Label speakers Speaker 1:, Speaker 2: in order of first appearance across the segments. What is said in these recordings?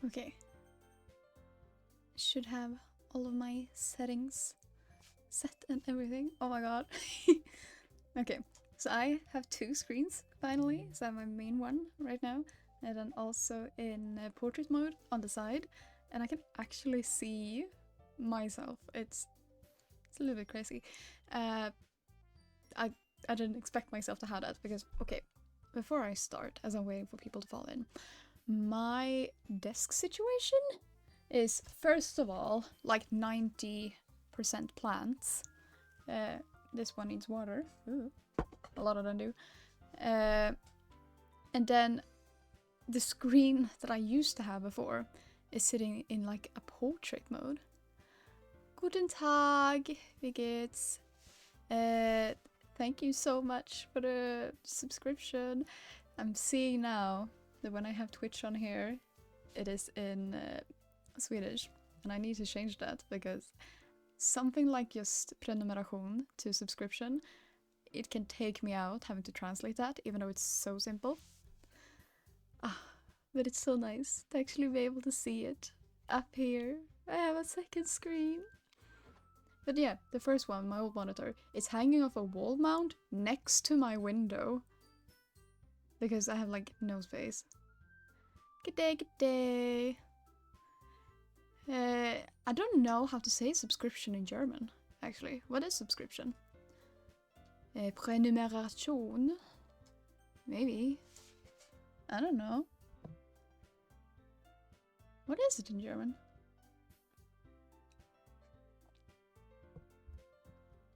Speaker 1: Okay. Should have all of my settings set and everything. Oh my god. Okay, so I have two screens finally. So I have my main one right now, and then also in portrait mode on the side, and I can actually see myself. It's a little bit crazy. I didn't expect myself to have that because, okay, before I start, as I'm waiting for people to fall in, my desk situation is first of all like 90% plants. This one needs water. Ooh, a lot of them do. And then the screen that I used to have before is sitting in like a portrait mode. Guten Tag, wie geht's? Thank you so much for the subscription. I'm seeing now that when I have Twitch on here, it is in Swedish, and I need to change that because something like just prenumeration to subscription, it can take me out having to translate that, even though it's so simple. But it's so nice to actually be able to see it up here. I have a second screen. But yeah, the first one, my old monitor, is hanging off a wall mount next to my window. Because I have like no space. Good day, good day. I don't know how to say subscription in German, actually. What is subscription? Prenumeration? Maybe. I don't know. What is it in German?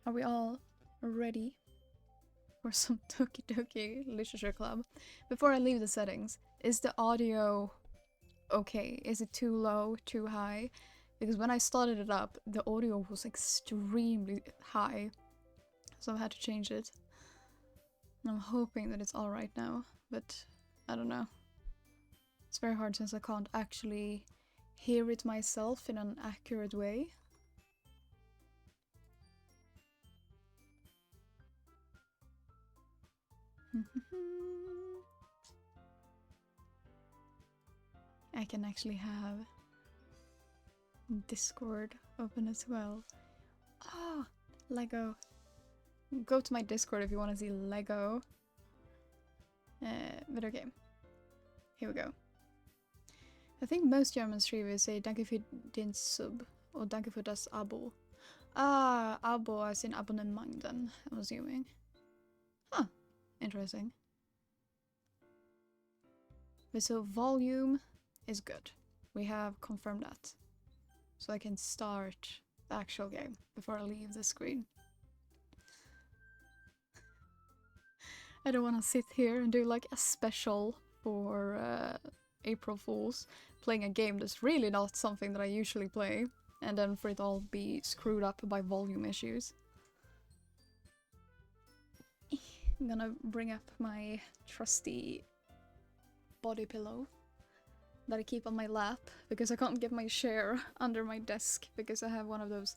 Speaker 1: Are we all ready for some Doki Doki Literature Club? Before I leave the settings, is the audio okay? Is it too low, too high? Because when I started it up, the audio was extremely high. So I had to change it. And I'm hoping that it's alright now, but I don't know. It's very hard since I can't actually hear it myself in an accurate way. I can actually have Discord open as well. Ah, Lego. Go to my Discord if you want to see Lego. But okay. Here we go. I think most German streamers say danke für den Sub or danke für das Abo. Ah, Abo as in Abonnement then, I'm assuming. Huh, interesting. But so volume is good. We have confirmed that. So I can start the actual game before I leave the screen. I don't want to sit here and do like a special for Aprill Fools, playing a game that's really not something that I usually play, and then for it all be screwed up by volume issues. I'm gonna bring up my trusty body pillow that I keep on my lap because I can't get my chair under my desk because I have one of those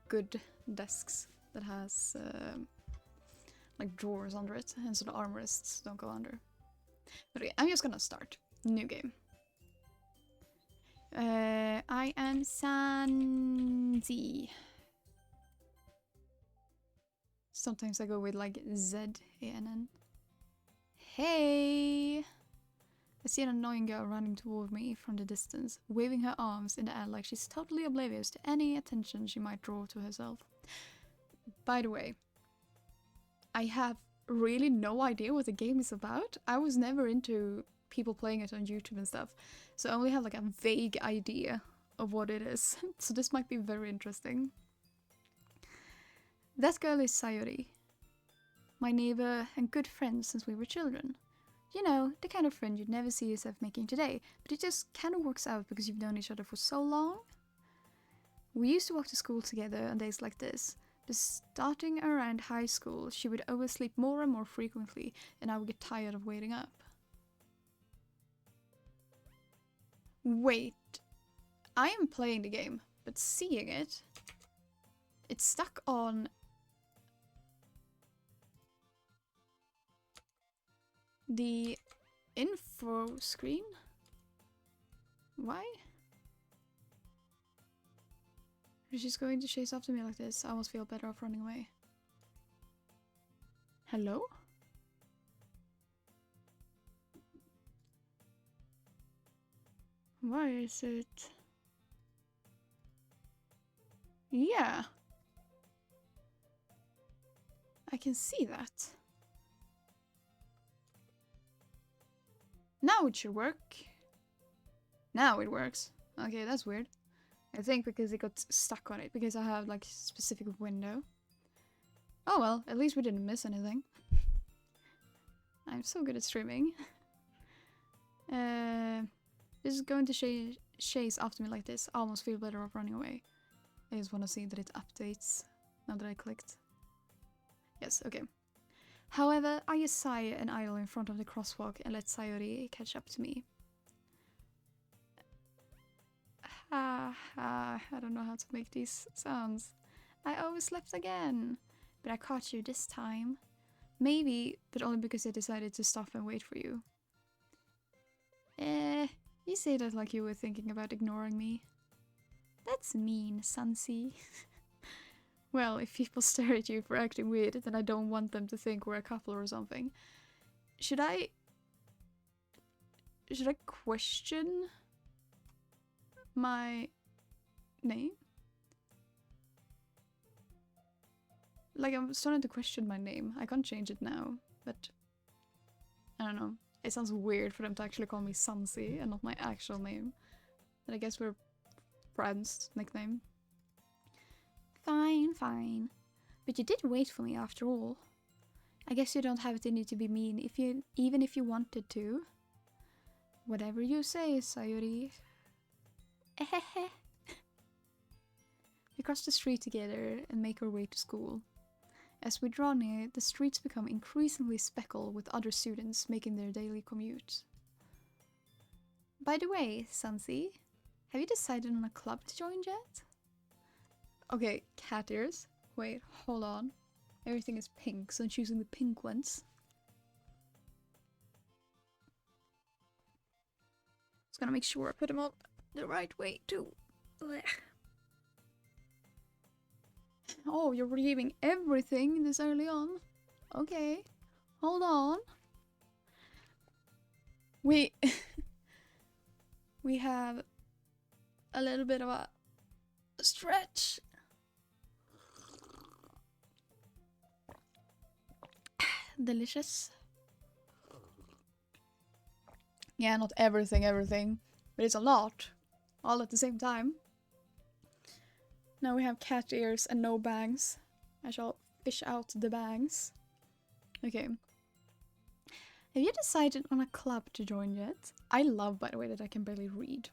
Speaker 1: good desks that has like drawers under it, and so the armrests don't go under. But okay, I'm just gonna start. New game. I am Sanzi. Sometimes I go with like Z-A-N-N. Hey! I see an annoying girl running toward me from the distance, waving her arms in the air like she's totally oblivious to any attention she might draw to herself. By the way, I have really no idea what the game is about. I was never into people playing it on YouTube and stuff, so I only have like a vague idea of what it is, so this might be very interesting. That girl is Sayori, my neighbor and good friend since we were children. You know, the kind of friend you'd never see yourself making today, but it just kind of works out because you've known each other for so long. We used to walk to school together on days like this, but starting around high school, she would oversleep more and more frequently, and I would get tired of waiting up. Wait, I am playing the game, but seeing it, it's stuck on the info screen? Why? She's going to chase after me like this. I almost feel better off running away. Hello? Why is it? Yeah. I can see that. Now it should work. Now it works. Okay, that's weird. I think because it got stuck on it, because I have like a specific window. Oh well, at least we didn't miss anything. I'm so good at streaming. This is going to chase after me like this. I almost feel better off running away. I just want to see that it updates now that I clicked. Yes, okay. However, I just sigh and idle in front of the crosswalk and let Sayori catch up to me. I don't know how to make these sounds. I overslept again, but I caught you this time. Maybe, but only because I decided to stop and wait for you. You say that like you were thinking about ignoring me. That's mean, Sunsy. Well, if people stare at you for acting weird, then I don't want them to think we're a couple or something. Should I question my name? Like, I'm starting to question my name. I can't change it now, but I don't know. It sounds weird for them to actually call me Sunsy and not my actual name. But I guess we're friends, nickname. Fine, fine. But you did wait for me after all. I guess you don't have it in you to be mean even if you wanted to. Whatever you say, Sayori. Ehehe. We cross the street together and make our way to school. As we draw near, the streets become increasingly speckled with other students making their daily commute. By the way, Sunsy, have you decided on a club to join yet? Okay, cat ears. Wait, hold on. Everything is pink, so I'm choosing the pink ones. Just gonna make sure I put them on the right way too. Blech. Oh, you're reviewing everything this early on? Okay, hold on. We have a little bit of a stretch. Delicious. Yeah, not everything, but it's a lot. All at the same time. Now we have cat ears and no bangs. I shall fish out the bangs. Okay. Have you decided on a club to join yet? I love, by the way, that I can barely read.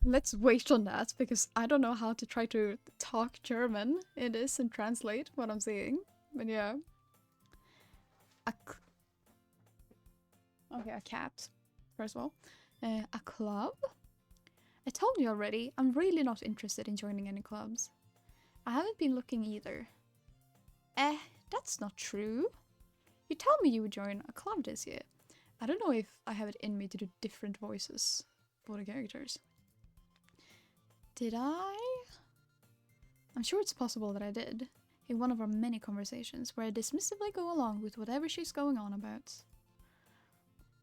Speaker 1: Let's wait on that, because I don't know how to try to talk German in this and translate what I'm saying. But yeah. Okay, a cat, first of all. A club? I told you already, I'm really not interested in joining any clubs. I haven't been looking either. That's not true. You told me you would join a club this year. I don't know if I have it in me to do different voices for the characters. Did I? I'm sure it's possible that I did, in one of our many conversations where I dismissively go along with whatever she's going on about.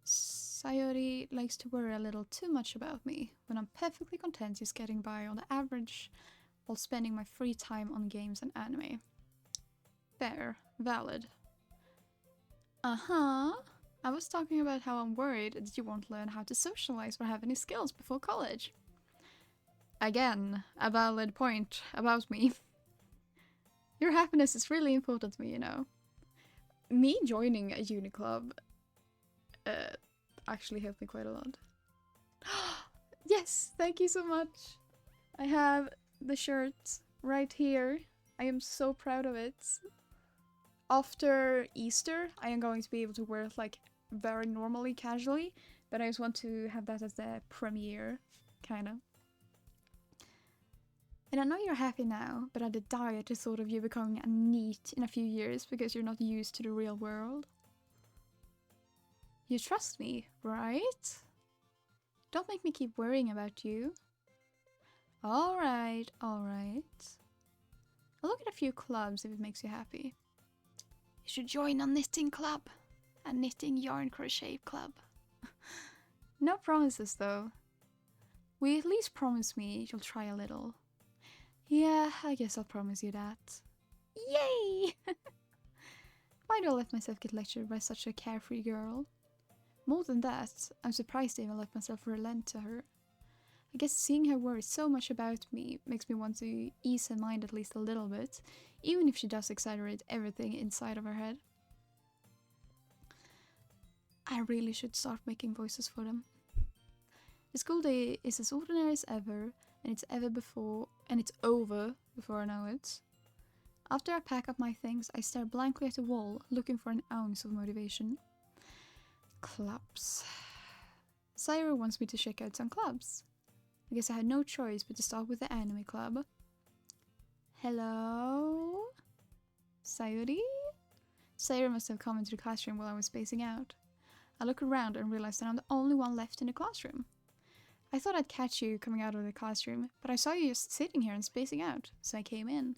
Speaker 1: Sayori likes to worry a little too much about me, when I'm perfectly content just getting by on the average while spending my free time on games and anime. Fair. Valid. Uh-huh. I was talking about how I'm worried that you won't learn how to socialize or have any skills before college. Again, a valid point about me. Your happiness is really important to me, you know. Me joining a uni club actually helped me quite a lot. Yes, thank you so much. I have the shirt right here. I am so proud of it. After Easter, I am going to be able to wear it like very normally, casually, but I just want to have that as the premiere, kinda. And I know you're happy now, but I'd die at the thought of you becoming a NEET in a few years because you're not used to the real world. You trust me, right? Don't make me keep worrying about you. Alright, alright. I'll look at a few clubs if it makes you happy. You should join a knitting club. A knitting yarn crochet club. No promises though. Will you at least promise me you'll try a little? Yeah, I guess I'll promise you that. Yay! Why do I let myself get lectured by such a carefree girl? More than that, I'm surprised I even let myself relent to her. I guess seeing her worry so much about me makes me want to ease her mind at least a little bit, even if she does exaggerate everything inside of her head. I really should start making voices for them. The school day is as ordinary as ever, and it's over before I know it. After I pack up my things, I stare blankly at the wall, looking for an ounce of motivation. Clubs. Sayuri wants me to check out some clubs. I guess I had no choice but to start with the anime club. Hello? Sayuri? Sayuri must have come into the classroom while I was spacing out. I look around and realize that I'm the only one left in the classroom. I thought I'd catch you coming out of the classroom, but I saw you just sitting here and spacing out, so I came in.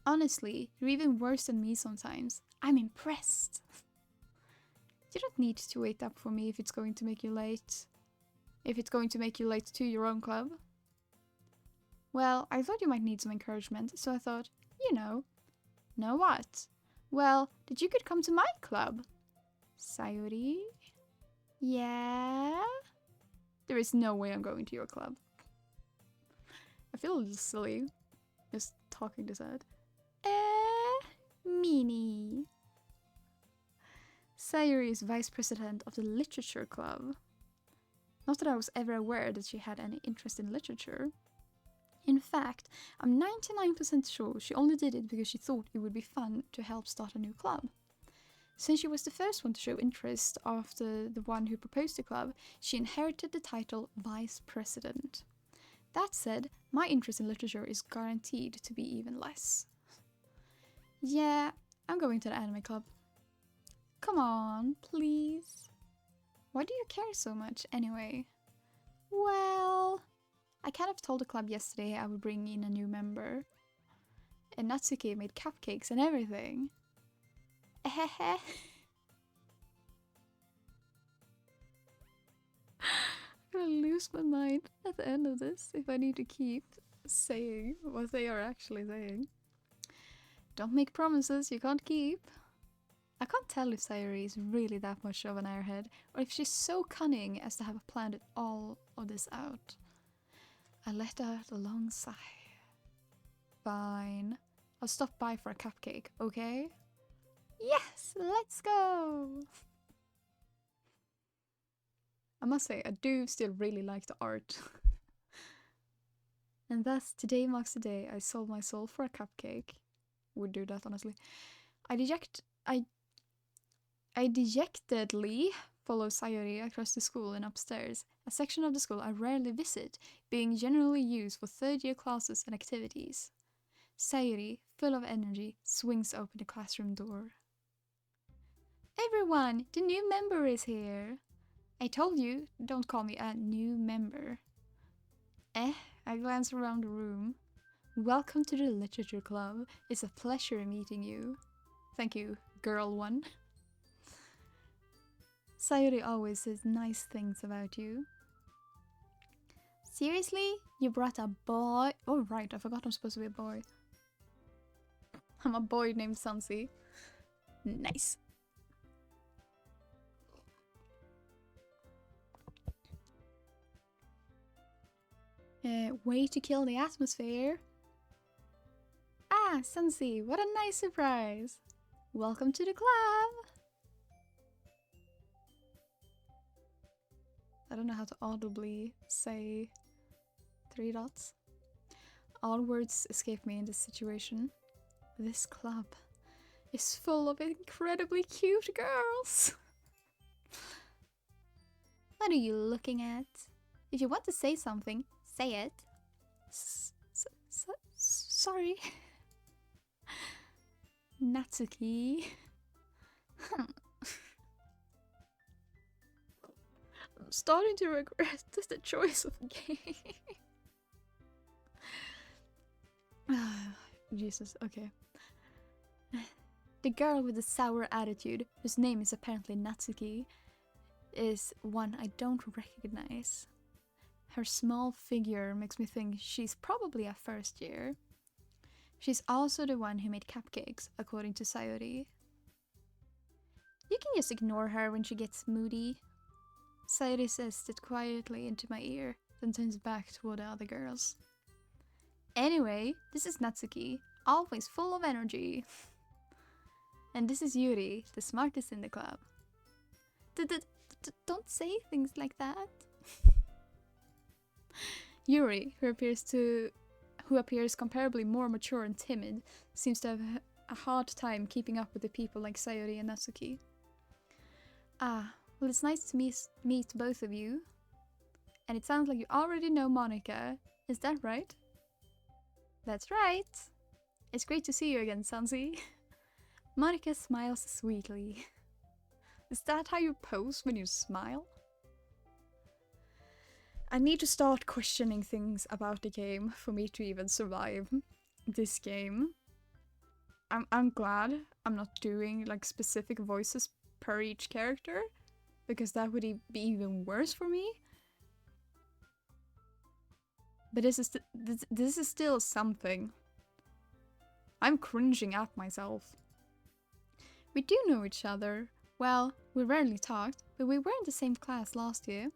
Speaker 1: Honestly, you're even worse than me sometimes. I'm impressed. You don't need to wait up for me if it's going to make you late. If it's going to make you late to your own club. Well, I thought you might need some encouragement, so I thought, you know. Know what? Well, that you could come to my club. Sayuri? Yeah? There is no way I'm going to your club. I feel a little silly just talking this out. Meanie. Sayuri is vice president of the literature club. Not that I was ever aware that she had any interest in literature. In fact, I'm 99% sure she only did it because she thought it would be fun to help start a new club. Since she was the first one to show interest after the one who proposed the club, she inherited the title Vice President. That said, my interest in literature is guaranteed to be even less. Yeah, I'm going to the anime club. Come on, please. Why do you care so much anyway? Well, I kind of told the club yesterday I would bring in a new member. And Natsuki made cupcakes and everything. I'm gonna lose my mind at the end of this if I need to keep saying what they are actually saying. Don't make promises you can't keep. I can't tell if Sayuri is really that much of an airhead, or if she's so cunning as to have planned all of this out. I let out a long sigh. Fine. I'll stop by for a cupcake, okay? Yes, let's go! I must say, I do still really like the art. And thus, today marks the day I sold my soul for a cupcake. Would do that, honestly. I dejectedly follow Sayuri across the school and upstairs, a section of the school I rarely visit, being generally used for third-year classes and activities. Sayuri, full of energy, swings open the classroom door. Everyone, the new member is here. I told you, don't call me a new member. I glance around the room. Welcome to the Literature Club. It's a pleasure meeting you. Thank you, girl one. Sayuri always says nice things about you. Seriously? You brought a boy? Oh right, I forgot I'm supposed to be a boy. I'm a boy named Sansi. Nice. Way to kill the atmosphere. Ah, Sansi, what a nice surprise. Welcome to the club. I don't know how to audibly say 3 dots. All words escape me in this situation. This club is full of incredibly cute girls. What are you looking at? If you want to say something, say it. Sorry. Natsuki. starting to regret the choice of game. Jesus, okay. The girl with the sour attitude, whose name is apparently Natsuki, is one I don't recognize. Her small figure makes me think she's probably a first year. She's also the one who made cupcakes, according to Sayori. You can just ignore her when she gets moody. Sayori says it quietly into my ear, then turns back toward the other girls. Anyway, this is Natsuki, always full of energy. And this is Yuri, the smartest in the club. Don't say things like that. Yuri, who appears comparably more mature and timid, seems to have a hard time keeping up with the people like Sayori and Natsuki. Ah, well, it's nice to meet both of you. And it sounds like you already know Monika. Is that right? That's right. It's great to see you again, Sansi. Monika smiles sweetly. Is that how you pose when you smile? I need to start questioning things about the game for me to even survive this game. I'm glad I'm not doing like specific voices per each character, because that would be even worse for me. But this is still something. I'm cringing at myself. We do know each other. Well, we rarely talked, but we were in the same class last year.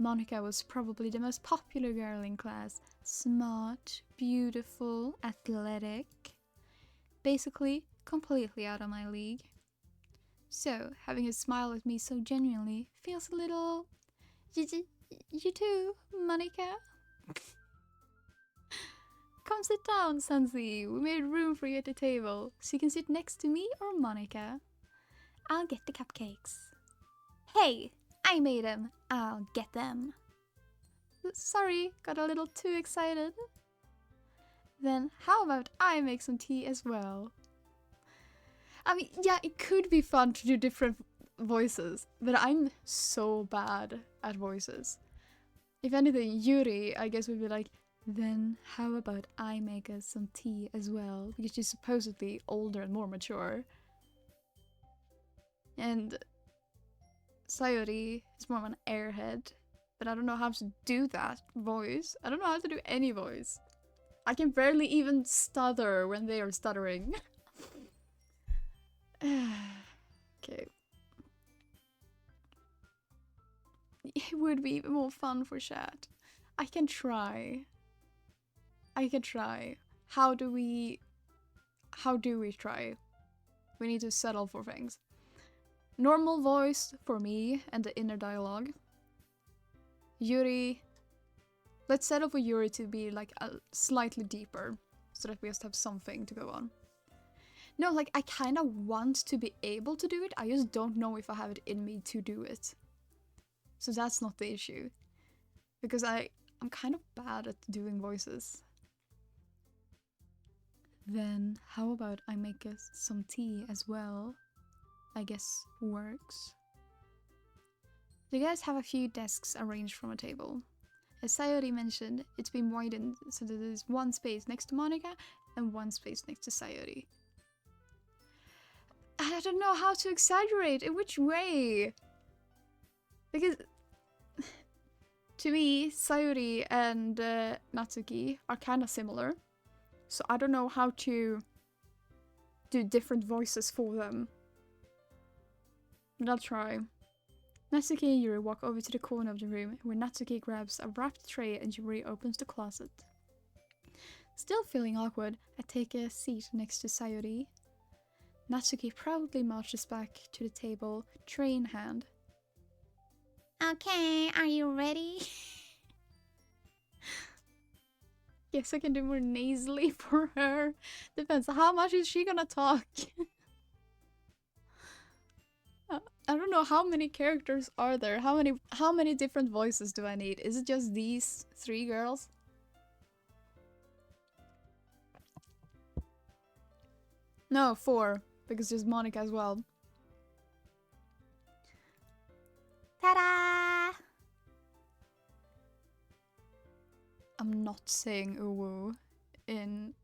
Speaker 1: Monika was probably the most popular girl in class. Smart, beautiful, athletic. Basically, completely out of my league. So, having her smile at me so genuinely feels a little... You too, Monika? Come sit down, Sansi. We made room for you at the table, so you can sit next to me or Monika. I'll get the cupcakes. Hey, I made them. I'll get them. Sorry, got a little too excited. Then how about I make some tea as well? I mean, yeah, it could be fun to do different voices, but I'm so bad at voices. If anything, Yuri, I guess, would be like, then how about I make us some tea as well? Because she's supposedly older and more mature. And Sayori is more of an airhead, but I don't know how to do that voice. I don't know how to do any voice. I can barely even stutter when they are stuttering. Okay. It would be even more fun for chat. I can try. How do we try? We need to settle for things. Normal voice for me and the inner dialogue. Yuri. Let's settle for Yuri to be like slightly deeper, so that we just have something to go on. No, like I kind of want to be able to do it. I just don't know if I have it in me to do it. So that's not the issue. Because I'm kind of bad at doing voices. Then how about I make us some tea as well? I guess works. The guys have a few desks arranged from a table. As Sayori mentioned, it's been widened so that there's one space next to Monika and one space next to Sayori. I don't know how to exaggerate, in which way? Because to me, Sayori and Natsuki are kind of similar. So I don't know how to do different voices for them. But I'll try. Natsuki and Yuri walk over to the corner of the room, where Natsuki grabs a wrapped tray and Yuri opens the closet. Still feeling awkward, I take a seat next to Sayori. Natsuki proudly marches back to the table, tray in hand. Okay, are you ready? Guess I can do more nasally for her. Depends, how much is she gonna talk? I don't know, how many characters are there? How many different voices do I need? Is it just these 3 girls? No, 4, because there's Monika as well. Ta-da! I'm not saying uwu in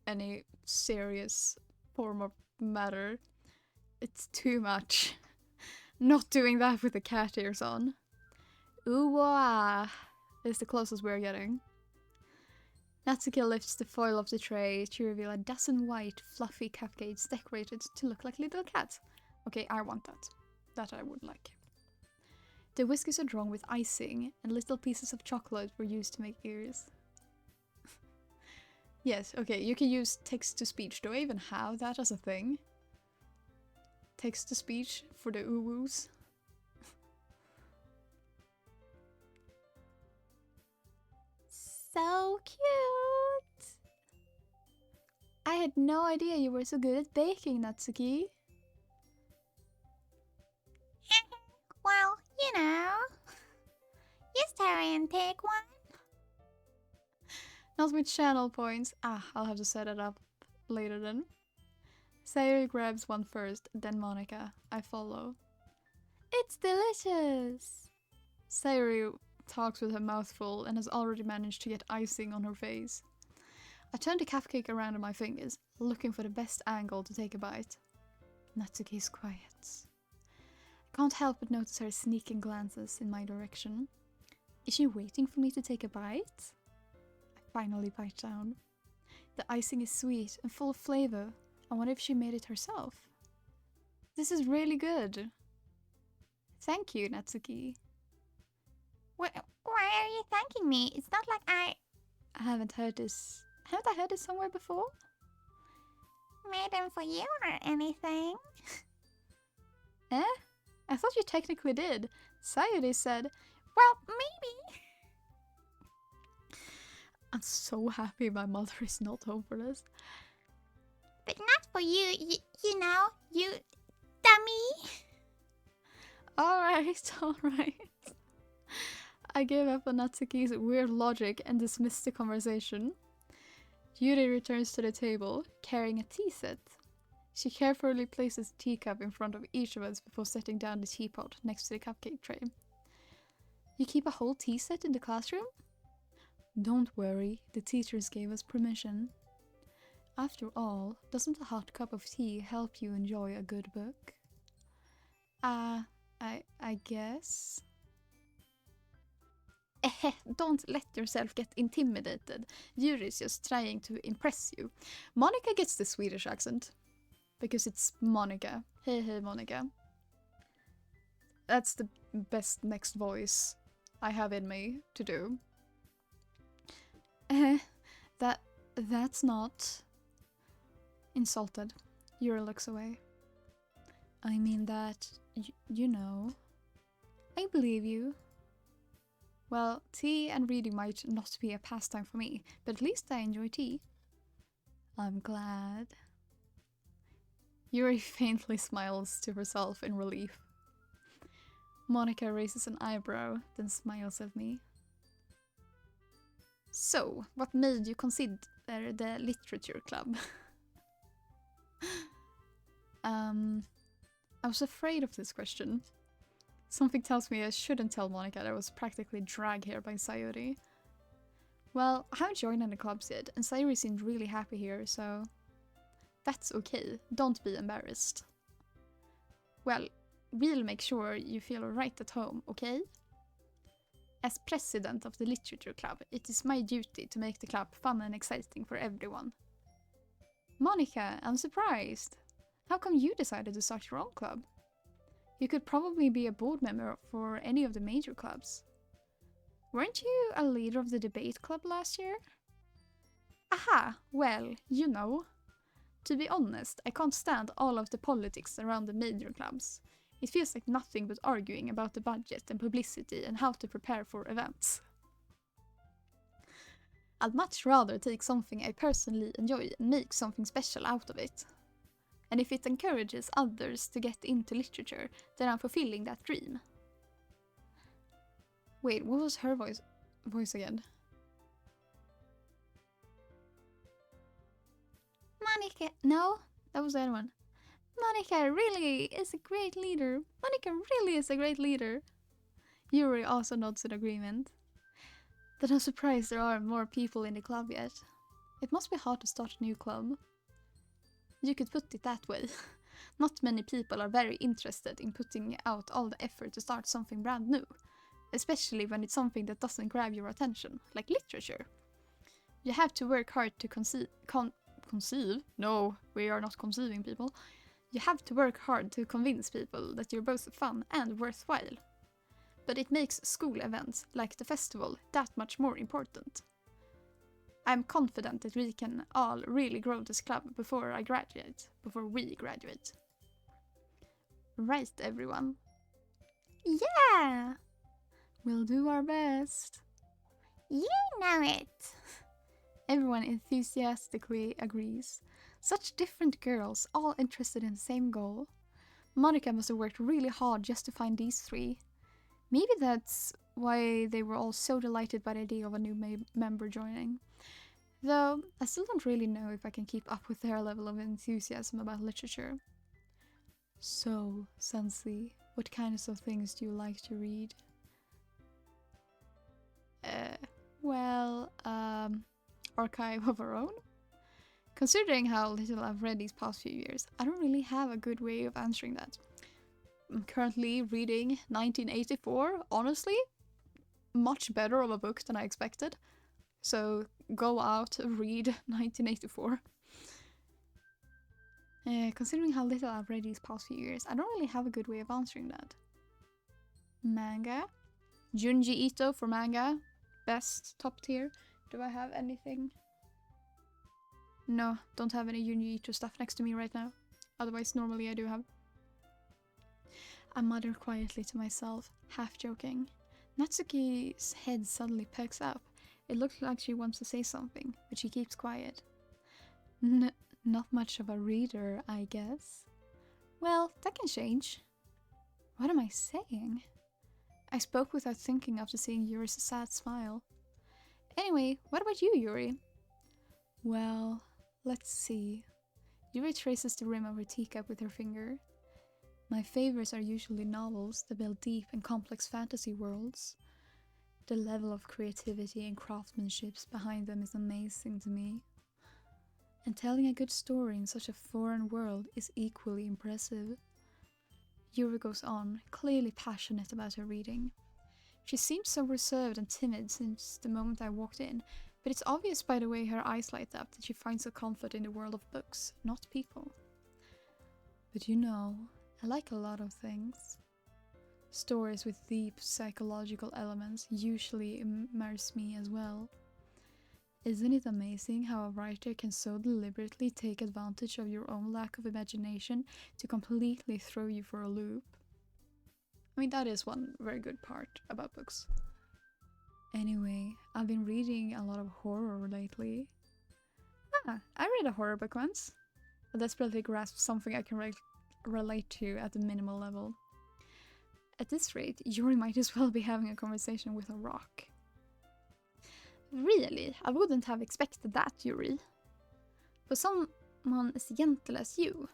Speaker 1: any serious form of matter. It's too much. Not doing that with the cat ears on. Uwa is the closest we're getting. Natsuki lifts the foil of the tray to reveal a dozen white, fluffy cupcakes decorated to look like little cats. Okay, I want that. That I would like. The whiskers are drawn with icing, and little pieces of chocolate were used to make ears. Yes, okay, you can use text-to-speech. Do I even have that as a thing? Text-to-speech for the uwus. So cute! I had no idea you were so good at baking, Natsuki.
Speaker 2: Well, you know. Just hurry and take one.
Speaker 1: Not with channel points. I'll have to set it up later then. Sayuri grabs one first, then Monica. I follow. It's delicious! Sayuri talks with her mouth full and has already managed to get icing on her face. I turn the cupcake around in my fingers, looking for the best angle to take a bite. Natsuki is quiet. I can't help but notice her sneaking glances in my direction. Is she waiting for me to take a bite? I finally bite down. The icing is sweet and full of flavor. I wonder if she made it herself. This is really good. Thank you, Natsuki.
Speaker 2: Why are you thanking me? It's not like I
Speaker 1: Haven't I heard this somewhere before?
Speaker 2: made them for you or anything.
Speaker 1: Eh? I thought you technically did. Sayuri said,
Speaker 2: Well, maybe.
Speaker 1: I'm so happy my mother is not home for this.
Speaker 2: But not for you, you know, you dummy.
Speaker 1: Alright. I gave up on Natsuki's weird logic and dismissed the conversation. Yuri returns to the table, carrying a tea set. She carefully places a teacup in front of each of us before setting down the teapot next to the cupcake tray. You keep a whole tea set in the classroom? Don't worry, the teachers gave us permission. After all, doesn't a hot cup of tea help you enjoy a good book? I guess. Don't let yourself get intimidated. Yuri is just trying to impress you. Monica gets the Swedish accent. Because it's Monica. Hey, Monica. That's the best next voice I have in me to do. That's not... Insulted. Yuri looks away. I mean that, you know. I believe you. Well, tea and reading might not be a pastime for me, but at least I enjoy tea. I'm glad. Yuri faintly smiles to herself in relief. Monica raises an eyebrow, then smiles at me. So, what made you consider the literature club? I was afraid of this question. Something tells me I shouldn't tell Monica that I was practically dragged here by Sayuri. Well, I haven't joined any clubs yet, and Sayuri seemed really happy here, so... That's okay, don't be embarrassed. Well, we'll make sure you feel right at home, okay? As president of the literature club, it is my duty to make the club fun and exciting for everyone. Monica, I'm surprised. How come you decided to start your own club? You could probably be a board member for any of the major clubs. Weren't you a leader of the debate club last year? Aha, well, you know. To be honest, I can't stand all of the politics around the major clubs. It feels like nothing but arguing about the budget and publicity and how to prepare for events. I'd much rather take something I personally enjoy and make something special out of it. And if it encourages others to get into literature, then I'm fulfilling that dream. Wait, what was her voice again?
Speaker 2: Monica,
Speaker 1: No, that was the other one. Monica really is a great leader. Monica really is a great leader. Yuri also nods in agreement. Then I'm surprised there aren't more people in the club yet. It must be hard to start a new club. You could put it that way. Not many people are very interested in putting out all the effort to start something brand new, especially when it's something that doesn't grab your attention, like literature. You have to work hard to conceive? No, we are not conceiving people. You have to work hard to convince people that you're both fun and worthwhile. But it makes school events, like the festival, that much more important. I'm confident that we can all really grow this club before we graduate. Right, everyone?
Speaker 2: Yeah,
Speaker 1: We'll do our best.
Speaker 2: you know it.
Speaker 1: Everyone enthusiastically agrees. Such different girls, all interested in the same goal. Monica must have worked really hard just to find these three. Maybe that's why they were all so delighted by the idea of a new member joining. Though, I still don't really know if I can keep up with their level of enthusiasm about literature. So, Sensi, what kinds of things do you like to read? Archive of Our Own? Considering how little I've read these past few years, I don't really have a good way of answering that. I'm currently reading 1984, honestly. Much better of a book than I expected. So go out, read 1984. Considering how little I've read these past few years, I don't really have a good way of answering that. Manga? Junji Ito for manga. Best, top tier. Do I have anything? No, don't have any Junji Ito stuff next to me right now. Otherwise, normally I do have. I mutter quietly to myself, half joking. Natsuki's head suddenly perks up. It looks like she wants to say something, but she keeps quiet. Not much of a reader, I guess. Well, that can change. What am I saying? I spoke without thinking after seeing Yuri's sad smile. Anyway, what about you, Yuri? Well, let's see. Yuri traces the rim of her teacup with her finger. My favorites are usually novels that build deep and complex fantasy worlds. The level of creativity and craftsmanship behind them is amazing to me. And telling a good story in such a foreign world is equally impressive. Yuri goes on, clearly passionate about her reading. She seems so reserved and timid since the moment I walked in, but it's obvious by the way her eyes light up that she finds a comfort in the world of books, not people. But you know, I like a lot of things. Stories with deep psychological elements usually immerse me as well. Isn't it amazing how a writer can so deliberately take advantage of your own lack of imagination to completely throw you for a loop? I mean, that is one very good part about books. Anyway, I've been reading a lot of horror lately. I read a horror book once. I desperately grasped something I can relate to at a minimal level. At this rate, Yuri might as well be having a conversation with a rock. Really? I wouldn't have expected that, Yuri. For someone as gentle as you.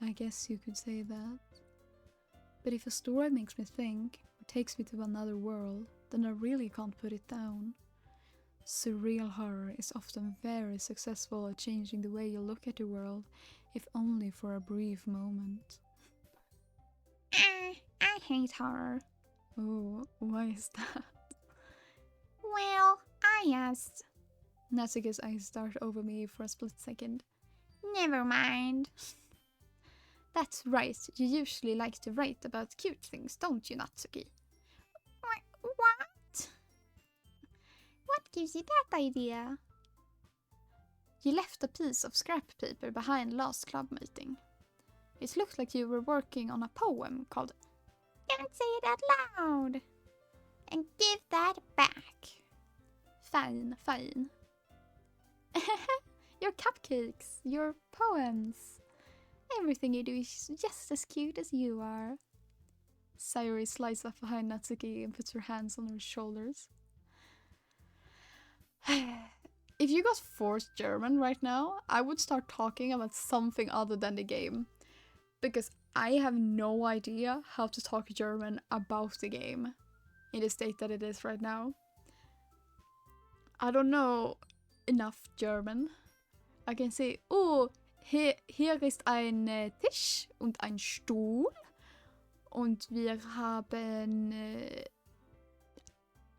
Speaker 1: I guess you could say that. But if a story makes me think, or takes me to another world, then I really can't put it down. Surreal horror is often very successful at changing the way you look at the world, if only for a brief moment.
Speaker 2: I hate horror.
Speaker 1: Oh, why is that?
Speaker 2: Well, I asked.
Speaker 1: Natsuki's eyes dart over me for a split second.
Speaker 2: Never mind.
Speaker 1: That's right, you usually like to write about cute things, don't you, Natsuki?
Speaker 2: What? What gives you that idea?
Speaker 1: You left a piece of scrap paper behind last club meeting. It looked like you were working on a poem called...
Speaker 2: Don't say it out loud. And give that back.
Speaker 1: Fine, fine. Your cupcakes, your poems. Everything you do is just as cute as you are. Sayori slides up behind Natsuki and puts her hands on her shoulders. If you got forced German right now, I would start talking about something other than the game. Because I have no idea how to talk German about the game in the state that it is right now. I don't know enough German. I can say, oh, hier ist ein Tisch und ein Stuhl. Und wir haben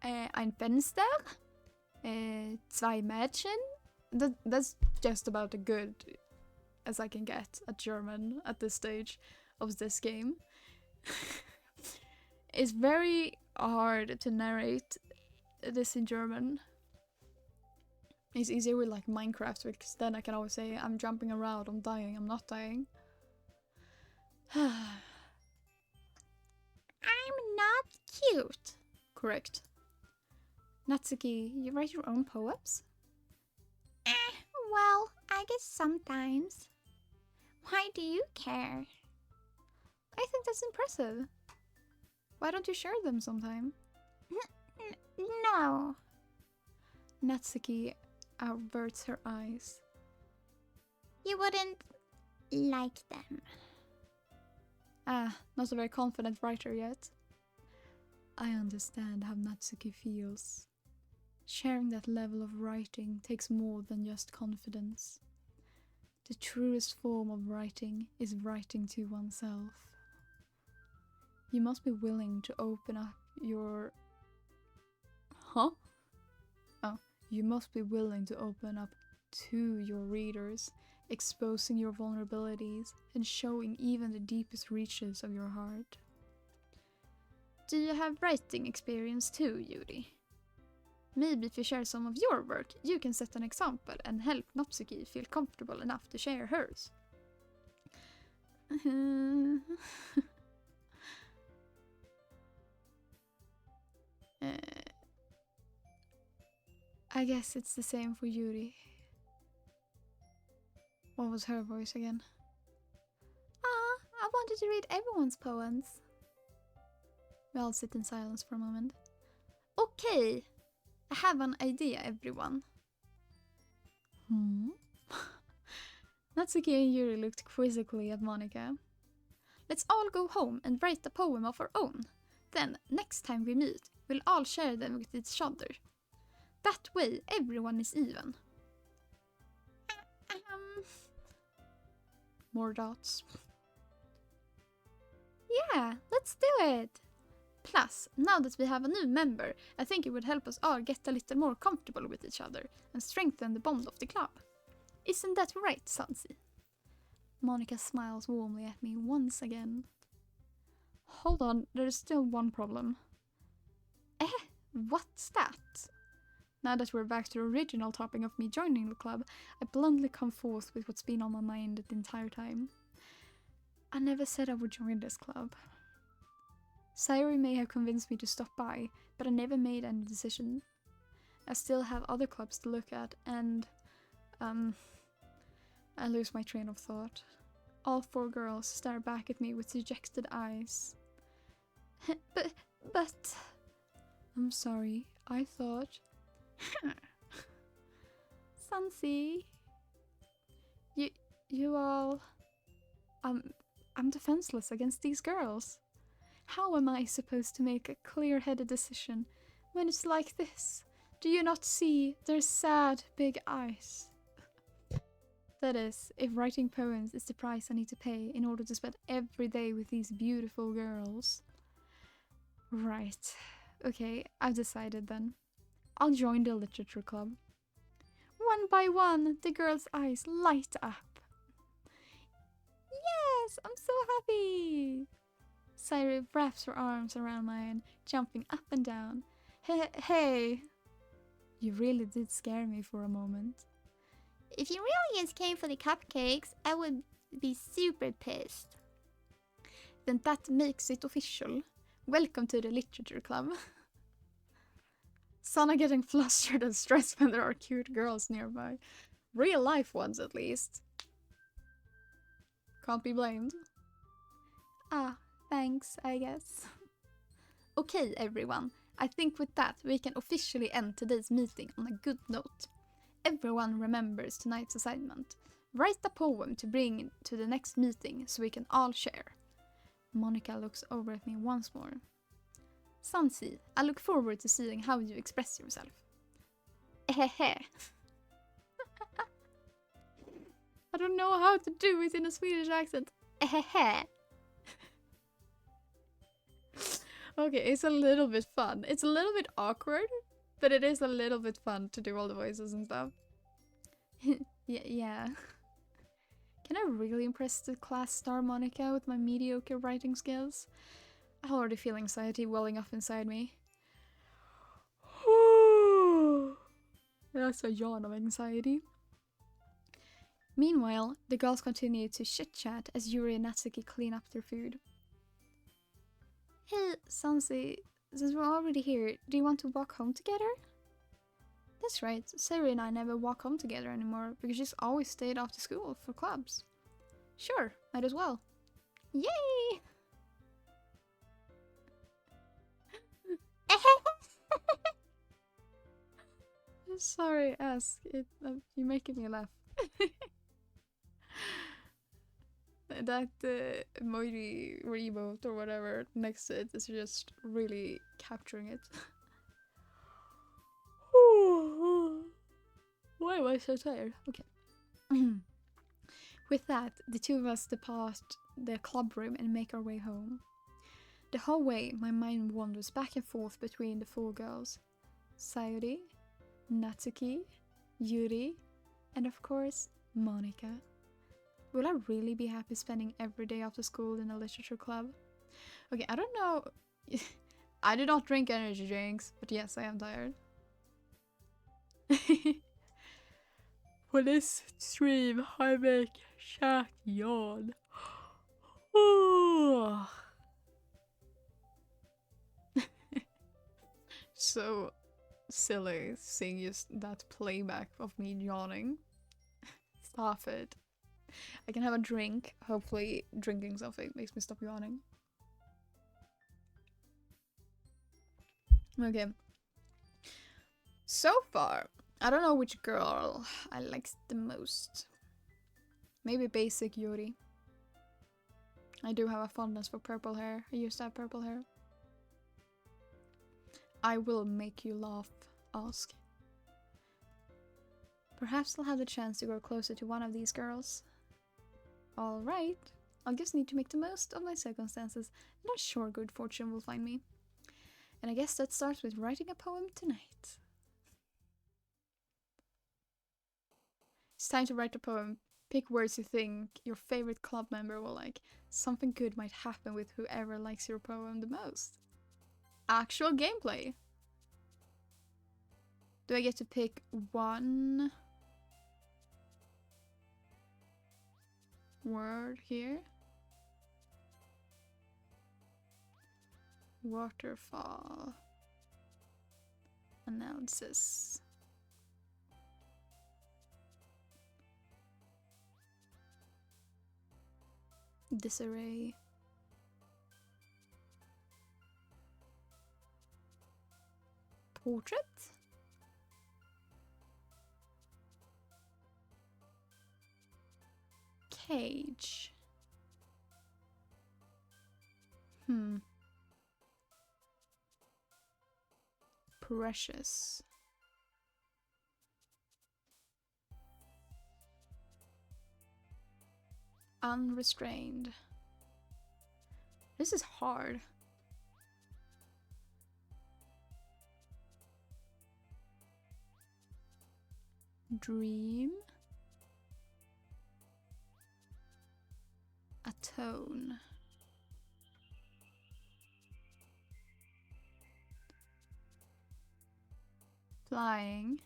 Speaker 1: ein Fenster, 2 Mädchen. That's just about as good as I can get at German at this stage of this game. It's very hard to narrate this in German. It's easier with like Minecraft because then I can always say I'm jumping around, I'm dying, I'm not dying.
Speaker 2: I'm not cute.
Speaker 1: Correct. Natsuki, you write your own poems?
Speaker 2: Well, I guess sometimes. Why do you care?
Speaker 1: I think that's impressive. Why don't you share them sometime?
Speaker 2: No.
Speaker 1: Natsuki averts her eyes.
Speaker 2: You wouldn't like them.
Speaker 1: Not a very confident writer yet. I understand how Natsuki feels. Sharing that level of writing takes more than just confidence. The truest form of writing is writing to oneself. You must be willing to open up your... Huh? Oh, you must be willing to open up to your readers, exposing your vulnerabilities and showing even the deepest reaches of your heart. Do you have writing experience too, Yuri? Maybe if you share some of your work, you can set an example and help Natsuki feel comfortable enough to share hers. I guess it's the same for Yuri. What was her voice again?
Speaker 2: I wanted to read everyone's poems.
Speaker 1: We all sit in silence for a moment. Okay, I have an idea, everyone. Natsuki and Yuri looked quizzically at Monika. Let's all go home and write a poem of our own. Then, next time we meet, we'll all share them with each other. That way, everyone is even. More dots.
Speaker 2: Yeah, let's do it.
Speaker 1: Plus, now that we have a new member, I think it would help us all get a little more comfortable with each other and strengthen the bond of the club. Isn't that right, Sansi? Monika smiles warmly at me once again. Hold on, there's still one problem. What's that? Now that we're back to the original topic of me joining the club, I bluntly come forth with what's been on my mind the entire time. I never said I would join this club. Sayuri may have convinced me to stop by, but I never made any decision. I still have other clubs to look at, and I lose my train of thought. All 4 girls stare back at me with dejected eyes. But... I'm sorry, I thought... Sansi... You all... I'm defenseless against these girls. How am I supposed to make a clear-headed decision when it's like this? Do you not see their sad big eyes? That is, if writing poems is the price I need to pay in order to spend every day with these beautiful girls. Right. Okay, I've decided then. I'll join the literature club. One by one, the girls' eyes light up. Yes, I'm so happy! Sayuri wraps her arms around mine, jumping up and down. Hey! You really did scare me for a moment.
Speaker 2: If you really just came for the cupcakes, I would be super pissed.
Speaker 1: Then that makes it official. Welcome to the literature club. Sana getting flustered and stressed when there are cute girls nearby. Real life ones, at least. Can't be blamed. Thanks, I guess. Okay, everyone. I think with that we can officially end today's meeting on a good note. Everyone remembers tonight's assignment. Write a poem to bring to the next meeting so we can all share. Monika looks over at me once more. Sansi, I look forward to seeing how you express yourself.
Speaker 2: Ehehe.
Speaker 1: I don't know how to do it in a Swedish accent.
Speaker 2: Ehehe.
Speaker 1: Okay, it's a little bit fun. It's a little bit awkward, but it is a little bit fun to do all the voices and stuff. Yeah. Can I really impress the class star Monica with my mediocre writing skills? I already feel anxiety welling up inside me. That's a yawn of anxiety. Meanwhile, the girls continue to chit-chat as Yuri and Natsuki clean up their food. Hey, Sansi, since we're already here, do you want to walk home together? That's right, Sari and I never walk home together anymore because she's always stayed after school for clubs. Sure, might as well. Yay! Sorry, ask. You're making me laugh. That emoji or emote or whatever next to it is just really capturing it. Why am I so tired? Okay. With that, the two of us depart the club room and make our way home. The whole way, my mind wanders back and forth between the four girls. Sayuri, Natsuki, Yuri, and of course, Monica. Will I really be happy spending every day after school in a literature club? Okay, I don't know. I do not drink energy drinks, but yes, I am tired. For this stream, I make Shaq yawn. So silly seeing just that playback of me yawning. Stop it. I can have a drink. Hopefully drinking something makes me stop yawning. Okay. So far, I don't know which girl I like the most. Maybe basic Yuri. I do have a fondness for purple hair. I used to have purple hair. I will make you laugh, ask. Perhaps I'll have the chance to grow closer to one of these girls. Alright, I'll just need to make the most of my circumstances, and I'm sure good fortune will find me. And I guess that starts with writing a poem tonight. It's time to write a poem. Pick words you think your favorite club member will like. Something good might happen with whoever likes your poem the most. Actual gameplay. Do I get to pick one word here? Waterfall. Announces. Disarray. Portrait? Cage. Precious. Unrestrained. This is hard. Dream. Atone. Flying.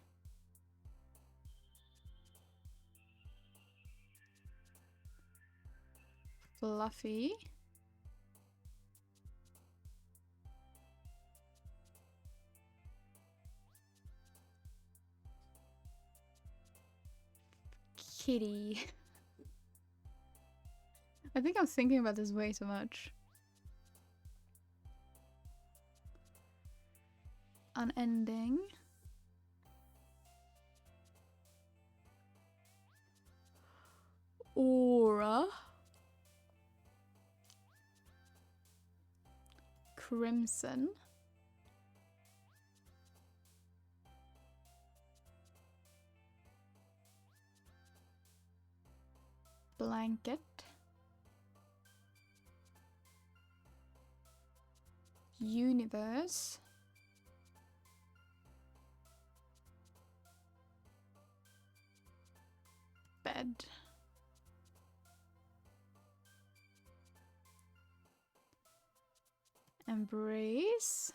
Speaker 1: Fluffy. Kitty. I think I'm thinking about this way too much. Unending. Aura. Crimson. Blanket. Universe. Bed. Embrace.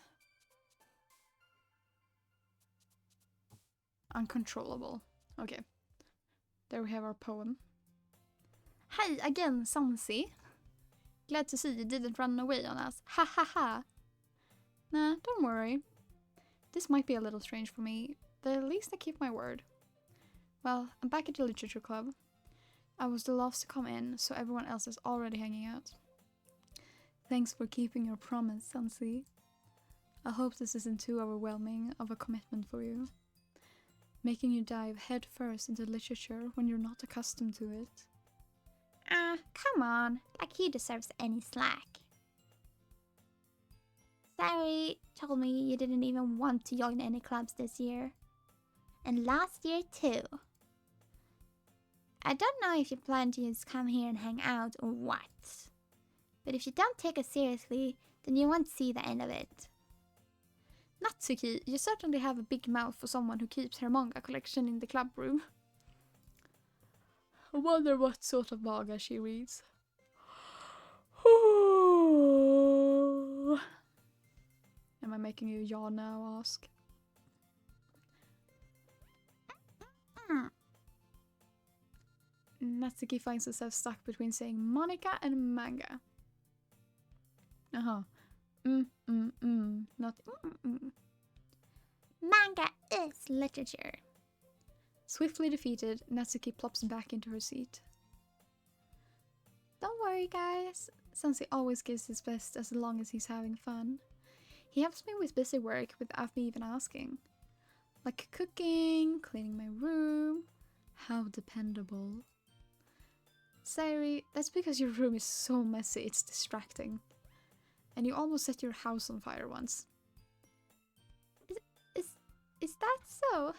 Speaker 1: Uncontrollable. Okay. There we have our poem. Hi again, Sansi. Glad to see you didn't run away on us. Ha ha ha. Nah, don't worry. This might be a little strange for me, but at least I keep my word. Well, I'm back at the Literature Club. I was the last to come in, so everyone else is already hanging out. Thanks for keeping your promise, Sansi. I hope this isn't too overwhelming of a commitment for you. Making you dive head first into literature when you're not accustomed to it.
Speaker 2: Come on. Like he deserves any slack. Sari told me you didn't even want to join any clubs this year. And last year too. I don't know if you plan to just come here and hang out or what. But if you don't take us seriously, then you won't see the end of it.
Speaker 1: Natsuki, you certainly have a big mouth for someone who keeps her manga collection in the club room. I wonder what sort of manga she reads. Am I making you yawn now, ask? Natsuki finds herself stuck between saying Monica and manga. Not
Speaker 2: Manga is literature.
Speaker 1: Swiftly defeated, Natsuki plops back into her seat. Don't worry, guys. Sensei always gives his best as long as he's having fun. He helps me with busy work without me even asking. Like cooking, cleaning my room. How dependable. Sayuri, that's because your room is so messy it's distracting. And you almost set your house on fire once.
Speaker 2: Is that so?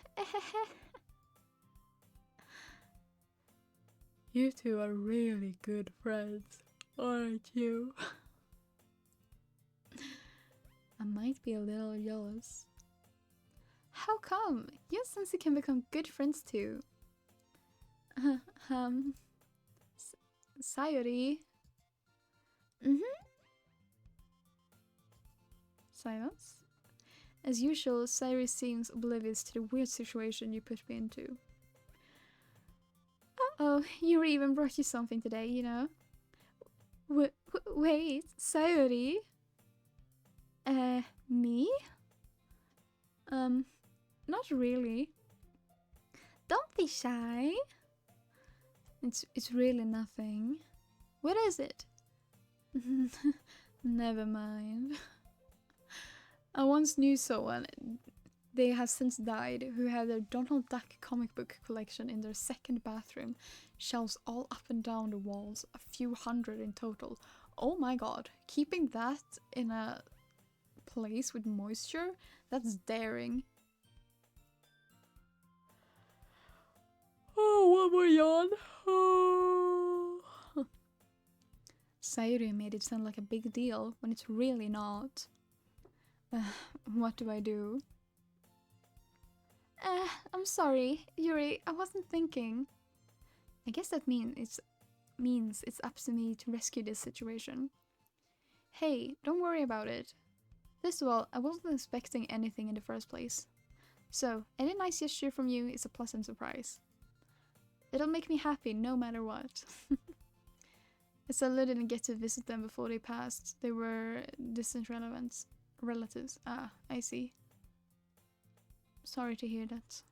Speaker 1: You two are really good friends, aren't you? I might be a little jealous. How come? You and Sensei can become good friends too. Sayuri. Silence. As usual, Sayuri seems oblivious to the weird situation you put me into. Uh-oh, Yuri even brought you something today, you know? Wait, Sayuri? Me? Not really. Don't be shy. It's really nothing. What is it? Never mind. I once knew someone, they have since died, who had their Donald Duck comic book collection in their second bathroom, shelves all up and down the walls, a few hundred in total. Oh my god, keeping that in a place with moisture? That's daring. Oh, one more yawn. Oh. Sayuri made it sound like a big deal when it's really not. What do I do? I'm sorry, Yuri, I wasn't thinking. I guess that means it's up to me to rescue this situation. Hey, don't worry about it. First of all, I wasn't expecting anything in the first place. So, any nice gesture from you is a pleasant surprise. It'll make me happy no matter what. Estella didn't get to visit them before they passed. They were distant relatives. Ah, I see. Sorry to hear that.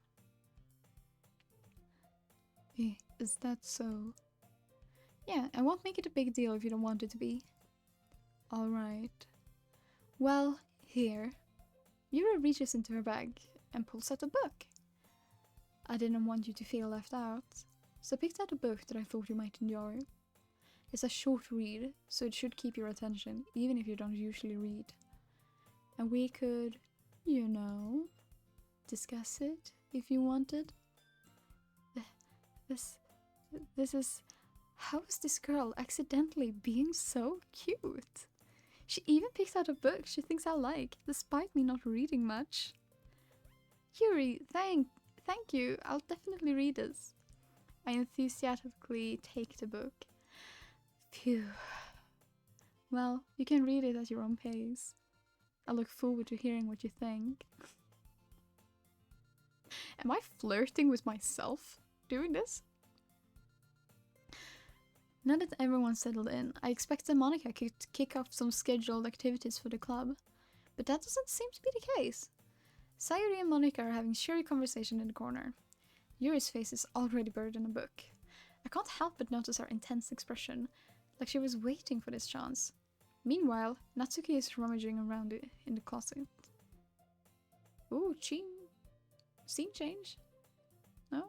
Speaker 1: Is that so? Yeah, I won't make it a big deal if you don't want it to be. Alright. Well, here. Yura reaches into her bag and pulls out a book. I didn't want you to feel left out, so I picked out a book that I thought you might enjoy. It's a short read, so it should keep your attention, even if you don't usually read. And we could, you know, discuss it if you wanted. This is How is this girl accidentally being so cute? She even picked out a book she thinks I like, despite me not reading much. Yuri, thank you. I'll definitely read this. I enthusiastically take the book. Phew. Well, you can read it at your own pace. I look forward to hearing what you think. Am I flirting with myself doing this? Now that everyone's settled in, I expect that Monica could kick off some scheduled activities for the club. But that doesn't seem to be the case. Sayuri and Monica are having cheery conversation in the corner. Yuri's face is already buried in a book. I can't help but notice her intense expression, like she was waiting for this chance. Meanwhile, Natsuki is rummaging around in the closet. Ooh, scene change? No?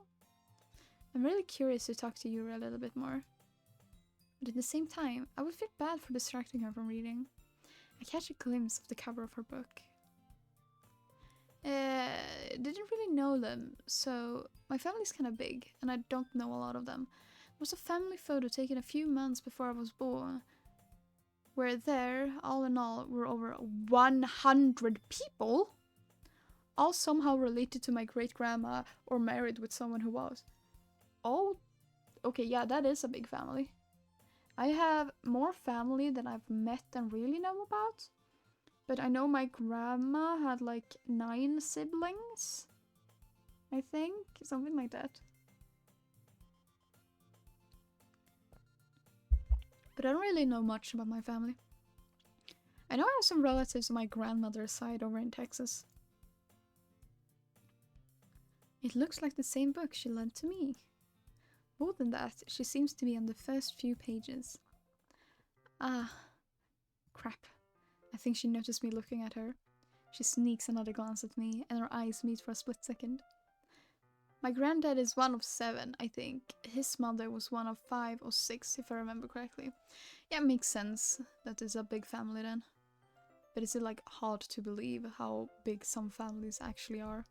Speaker 1: I'm really curious to talk to Yuri a little bit more. But at the same time, I would feel bad for distracting her from reading. I catch a glimpse of the cover of her book. Didn't really know them, so my family's kinda big, and I don't know a lot of them. There was a family photo taken a few months before I was born, where there, all in all, were over 100 people, all somehow related to my great-grandma or married with someone who was. Oh, okay, yeah, that is a big family. I have more family than I've met and really know about. But I know my grandma had like 9 siblings. I think. Something like that. But I don't really know much about my family. I know I have some relatives on my grandmother's side over in Texas. It looks like the same book she lent to me. More than that, she seems to be on the first few pages. Ah, crap. I think she noticed me looking at her. She sneaks another glance at me, and our eyes meet for a split second. My granddad is one of 7, I think. His mother was one of 5 or 6, if I remember correctly. Yeah, it makes sense that it's a big family then. But is it like hard to believe how big some families actually are?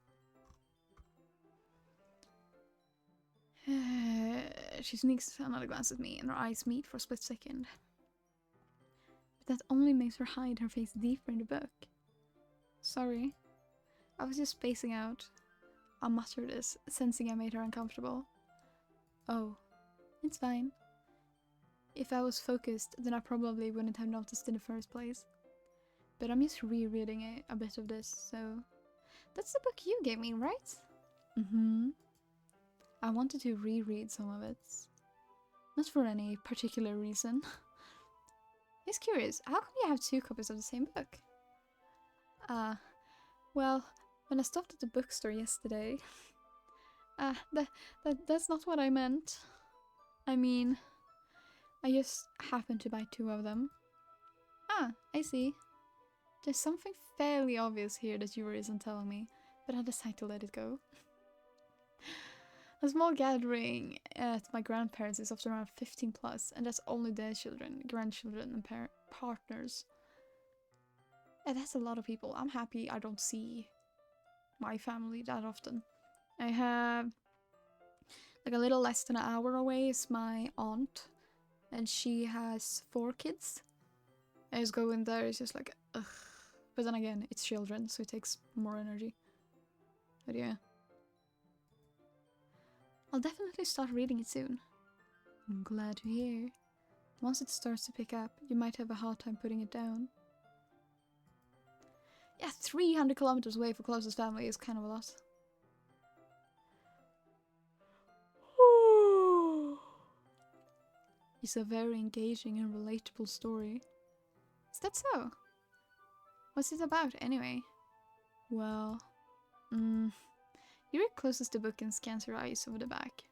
Speaker 1: She sneaks another glance at me, and our eyes meet for a split second. But that only makes her hide her face deeper in the book. Sorry. I was just spacing out. I mutter this, sensing I made her uncomfortable. Oh, it's fine. If I was focused, then I probably wouldn't have noticed in the first place. But I'm just rereading a bit of this, so... That's the book you gave me, right? Mm-hmm. I wanted to reread some of it. Not for any particular reason. Just curious, how come you have 2 copies of the same book? Well, when I stopped at the bookstore yesterday... that's not what I meant. I mean, I just happened to buy 2 of them. Ah, I see. There's something fairly obvious here that Yuri isn't telling me, but I decided to let it go. A small gathering at my grandparents' is often around 15 plus, and that's only their children, grandchildren, and partners. And that's a lot of people. I'm happy I don't see my family that often. I have like a little less than an hour away is my aunt, and she has 4 kids. I just go in there, it's just like, ugh. But then again, it's children, so it takes more energy. But yeah. I'll definitely start reading it soon. I'm glad to hear. Once it starts to pick up, you might have a hard time putting it down. Yeah, 300 kilometers away for closest family is kind of a lot. It's a very engaging and relatable story. Is that so? What's it about, anyway? Well, Yuri closes the book and scans her eyes over the back.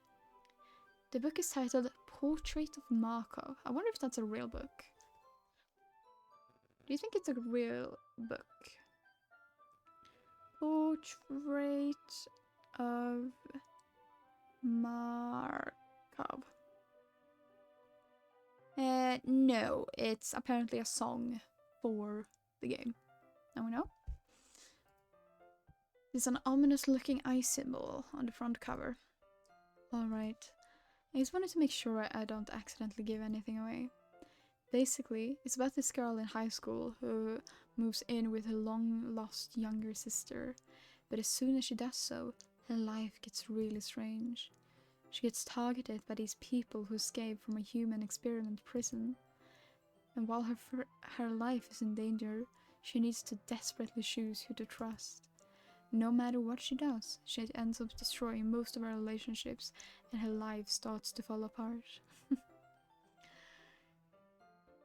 Speaker 1: The book is titled Portrait of Markov. I wonder if that's a real book. Do you think it's a real book? Portrait of Markov. No, it's apparently a song for the game. Now we know. There's an ominous looking eye symbol on the front cover. Alright. I just wanted to make sure I don't accidentally give anything away. Basically, it's about this girl in high school who moves in with her long-lost younger sister, but as soon as she does so, her life gets really strange. She gets targeted by these people who escape from a human experiment prison, and while her life is in danger, she needs to desperately choose who to trust. No matter what she does, she ends up destroying most of her relationships, and her life starts to fall apart.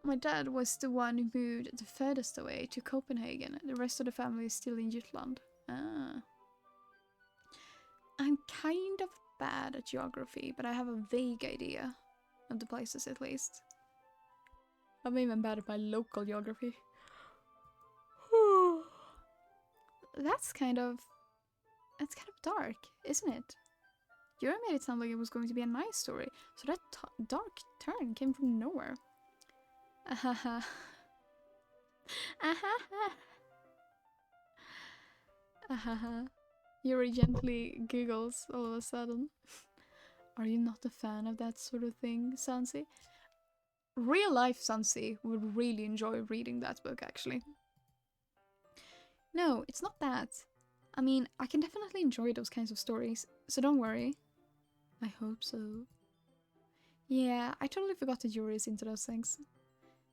Speaker 1: My dad was the one who moved the furthest away to Copenhagen. The rest of the family is still in Jutland. Ah. I'm kind of bad at geography, but I have a vague idea of the places at least. I'm even bad at my local geography. That's kind of dark, isn't it? You made it sound like it was going to be a nice story, so that dark turn came from nowhere. Ahaha. Ahaha. Ahaha. Yuri gently giggles all of a sudden. Are you not a fan of that sort of thing, Sansi? Real life Sansi would really enjoy reading that book, actually. No, it's not that. I mean, I can definitely enjoy those kinds of stories, so don't worry. I hope so. Yeah, I totally forgot that Yuri is into those things.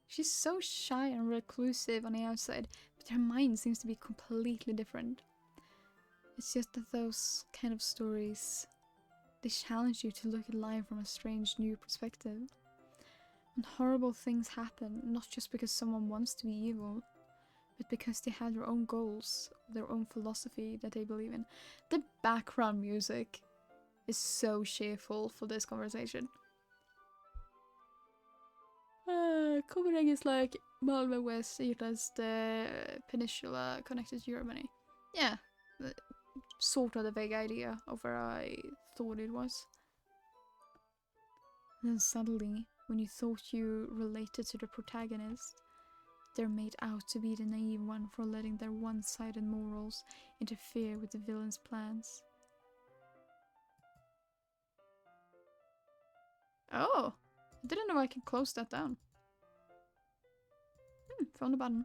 Speaker 1: She's so shy and reclusive on the outside, but her mind seems to be completely different. It's just that those kind of stories, they challenge you to look at life from a strange new perspective. And horrible things happen, not just because someone wants to be evil, but because they have their own goals, their own philosophy that they believe in. The background music is so cheerful for this conversation. Copenhagen is like Malmö West, Jutland's the peninsula connected to Germany. Yeah, sort of the vague idea of where I thought it was. Then suddenly, when you thought you related to the protagonist, they're made out to be the naive one for letting their one-sided morals interfere with the villain's plans. Oh, I didn't know I could close that down. Found a button.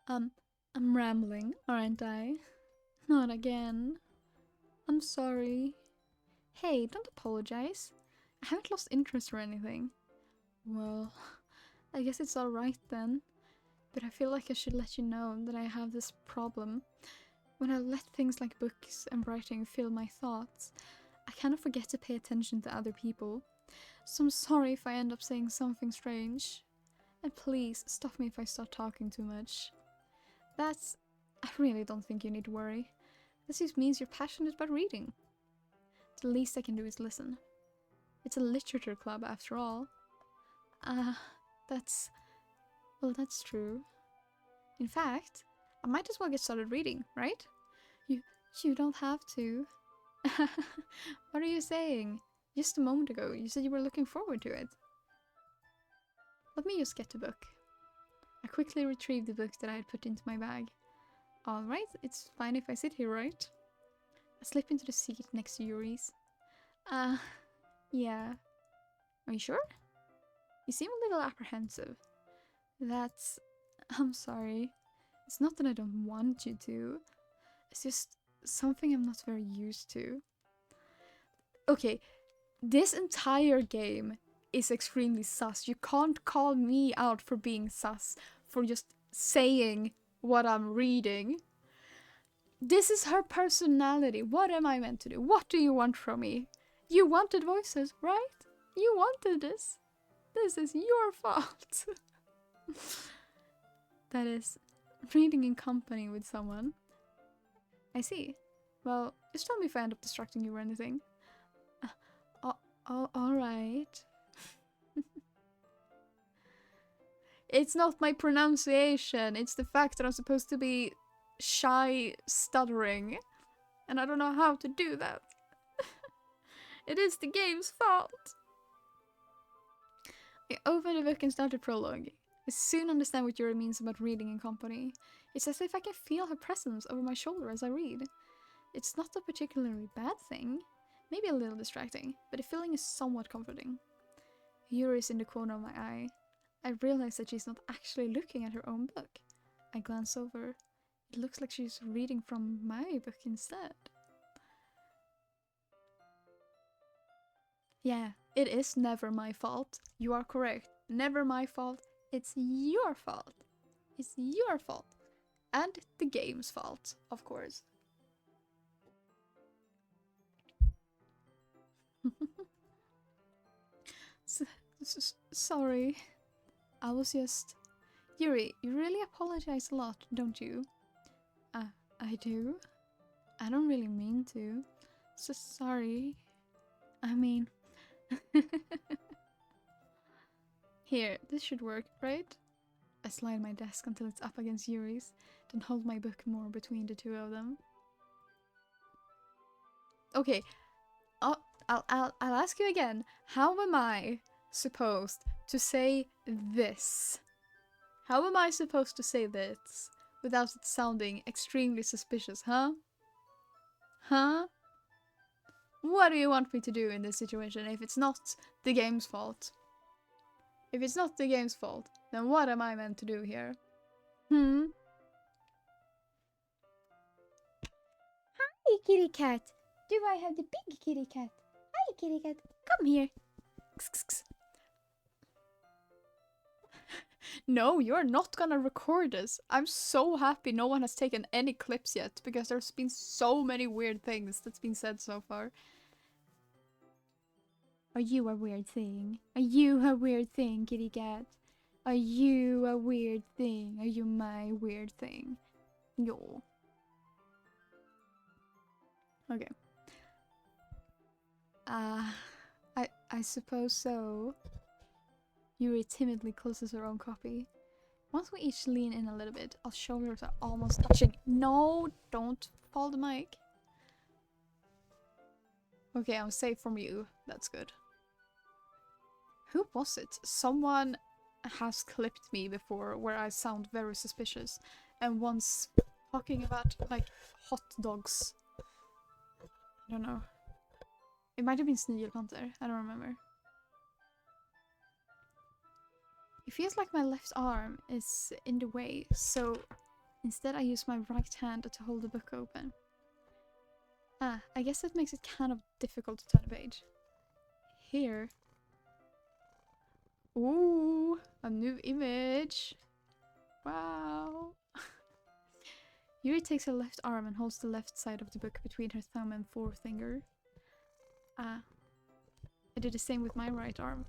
Speaker 1: I'm rambling, aren't I? Not again. I'm sorry. Hey, don't apologize. I haven't lost interest or anything. Well, I guess it's alright then. But I feel like I should let you know that I have this problem. When I let things like books and writing fill my thoughts, I kind of forget to pay attention to other people. So I'm sorry if I end up saying something strange. And please, stop me if I start talking too much. I really don't think you need to worry. This just means you're passionate about reading. The least I can do is listen. It's a literature club after all. That's true. In fact, I might as well get started reading, right? You don't have to. What are you saying? Just a moment ago, you said you were looking forward to it. Let me just get the book. I quickly retrieved the book that I had put into my bag. Alright, it's fine if I sit here, right? I slip into the seat next to Yuri's. Yeah. Are you sure? You seem a little apprehensive. I'm sorry. It's not that I don't want you to. It's just something I'm not very used to. Okay, this entire game is extremely sus. You can't call me out for being sus, for just saying what I'm reading. This is her personality. What am I meant to do? What do you want from me? You wanted voices, right? You wanted this. This is your fault. That is, reading in company with someone. I see. Well, just tell me if I end up distracting you or anything. Alright. It's not my pronunciation, it's the fact that I'm supposed to be shy stuttering. And I don't know how to do that. It is the game's fault. I opened the book and started prologue. I soon understand what Yuri means about reading in company. It's as if I can feel her presence over my shoulder as I read. It's not a particularly bad thing. Maybe a little distracting, but the feeling is somewhat comforting. Yuri is in the corner of my eye. I realize that she's not actually looking at her own book. I glance over. It looks like she's reading from my book instead. Yeah, it is never my fault. You are correct. Never my fault. It's your fault. It's your fault. And the game's fault, of course. Sorry. I was just... Yuri, you really apologize a lot, don't you? I do? I don't really mean to. So sorry. I mean... Here, this should work, right? I slide my desk until it's up against Yuri's, then hold my book more between the two of them. Okay, I'll ask you again. How am I supposed to say this? How am I supposed to say this without it sounding extremely suspicious, huh? Huh? What do you want me to do in this situation if it's not the game's fault? If it's not the game's fault, then what am I meant to do here?
Speaker 2: Hi, kitty cat. Do I have the big kitty cat? Hi, kitty cat. Come here.
Speaker 1: No, you're not gonna record this. I'm so happy no one has taken any clips yet, because there's been so many weird things that's been said so far.
Speaker 2: Are you a weird thing? Are you a weird thing, kitty cat? Are you a weird thing? Are you my weird thing?
Speaker 1: Yo. Okay. I suppose so. Yuri timidly closes her own copy. Once we each lean in a little bit, our shoulders are almost touching. No, don't fall the mic. Okay, I'm safe from you. That's good. Who was it? Someone has clipped me before where I sound very suspicious. And once talking about, like, hot dogs. I don't know. It might have been Snigelpanter. I don't remember. It feels like my left arm is in the way, so instead I use my right hand to hold the book open. I guess that makes it kind of difficult to turn the page. Here. Ooh, a new image. Wow. Yuri takes her left arm and holds the left side of the book between her thumb and forefinger. I did the same with my right arm.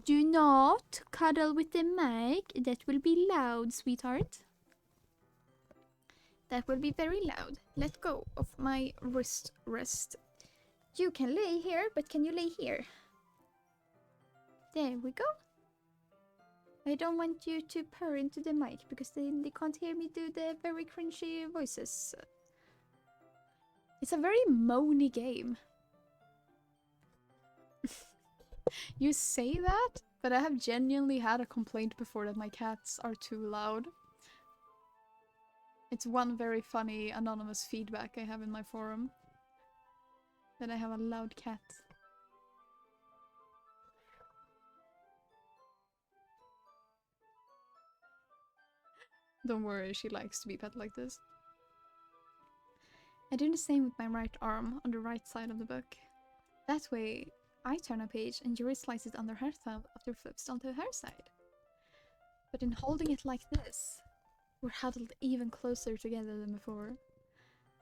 Speaker 2: Do not cuddle with the mic. That will be loud, sweetheart. That will be very loud. Let go of my wrist rest. You can lay here, but can you lay here? There we go. I don't want you to purr into the mic because then they can't hear me do the very cringy voices.
Speaker 1: It's a very moany game. You say that, but I have genuinely had a complaint before that my cats are too loud. It's one very funny anonymous feedback I have in my forum. That I have a loud cat. Don't worry, she likes to be pet like this. I do the same with my right arm on the right side of the book. That way, I turn a page and Yuri slices under her thumb after flips onto her side. But in holding it like this, we're huddled even closer together than before.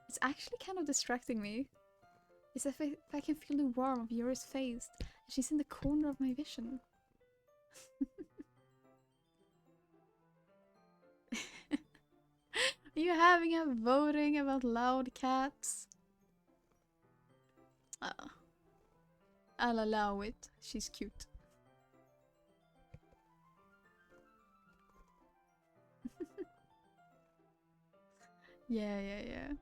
Speaker 1: It's actually kind of distracting me. It's as if I can feel the warmth of Yuri's face, and she's in the corner of my vision. Are you having a voting about loud cats? I'll allow it. She's cute. Yeah.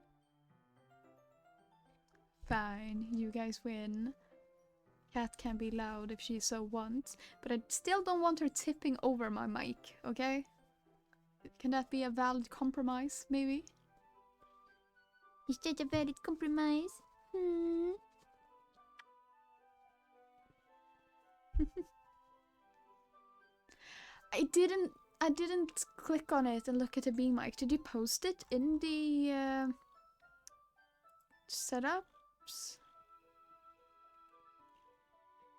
Speaker 1: Fine, you guys win. Cat can be loud if she so wants, but I still don't want her tipping over my mic, okay? Can that be a valid compromise, maybe?
Speaker 2: Is that a valid compromise?
Speaker 1: I didn't click on it and look at the beam mic. Did you post it in the setups?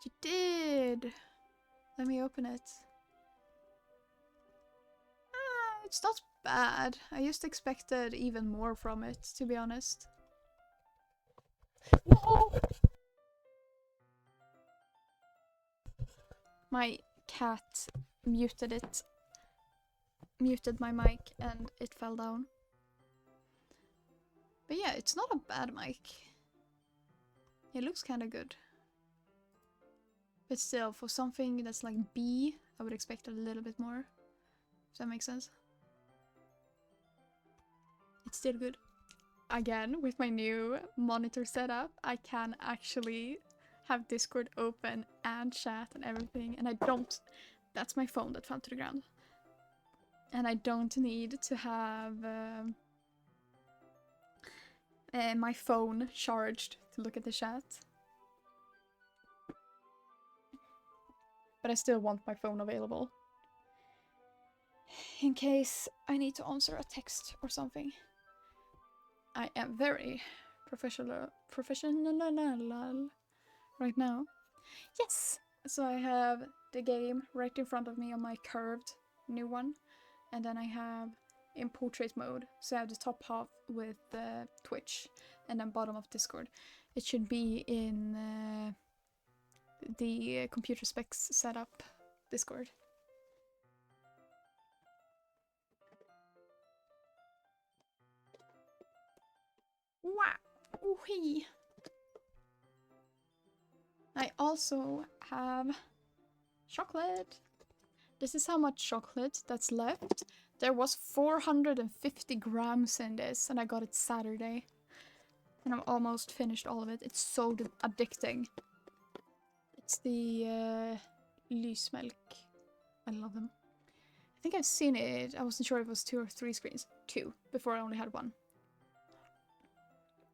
Speaker 1: You did. Let me open it. It's not bad. I just expected even more from it, to be honest. Whoa! My cat muted my mic and it fell down. But yeah, it's not a bad mic. It looks kind of good. But still, for something that's like B, I would expect a little bit more. Does that make sense? It's still good. Again, with my new monitor setup, I can actually have Discord open and chat and everything, and I don't... That's my phone that fell to the ground. And I don't need to have my phone charged to look at the chat. But I still want my phone available. In case I need to answer a text or something. I am very professional right now. Yes! So I have the game right in front of me on my curved new one. And then I have in portrait mode. So I have the top half with Twitch and then bottom of Discord. It should be in the computer specs setup Discord. Wow! Ooh-hee. I also have chocolate. This is how much chocolate that's left. There was 450 grams in this, and I got it Saturday. And I'm almost finished all of it. It's so addicting. It's the lysmelk. I love them. I think I've seen it. I wasn't sure if it was 2 or 3 screens. 2, before I only had 1.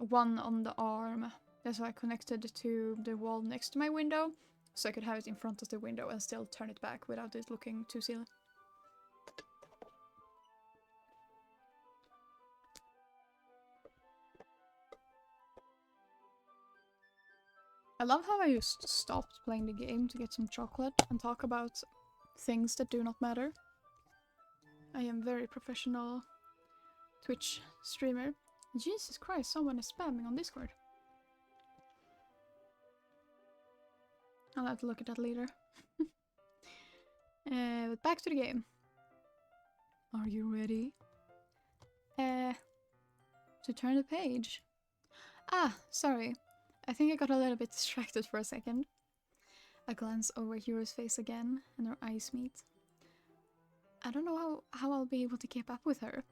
Speaker 1: One on the arm. That's why I connected to the wall next to my window. So I could have it in front of the window and still turn it back without it looking too silly. I love how I just stopped playing the game to get some chocolate and talk about things that do not matter. I am very professional Twitch streamer. Jesus Christ, someone is spamming on Discord. I'll have to look at that later. But back to the game. Are you ready? To turn the page. Ah, sorry. I think I got a little bit distracted for a second. I glance over Hero's face again, and our eyes meet. I don't know how I'll be able to keep up with her.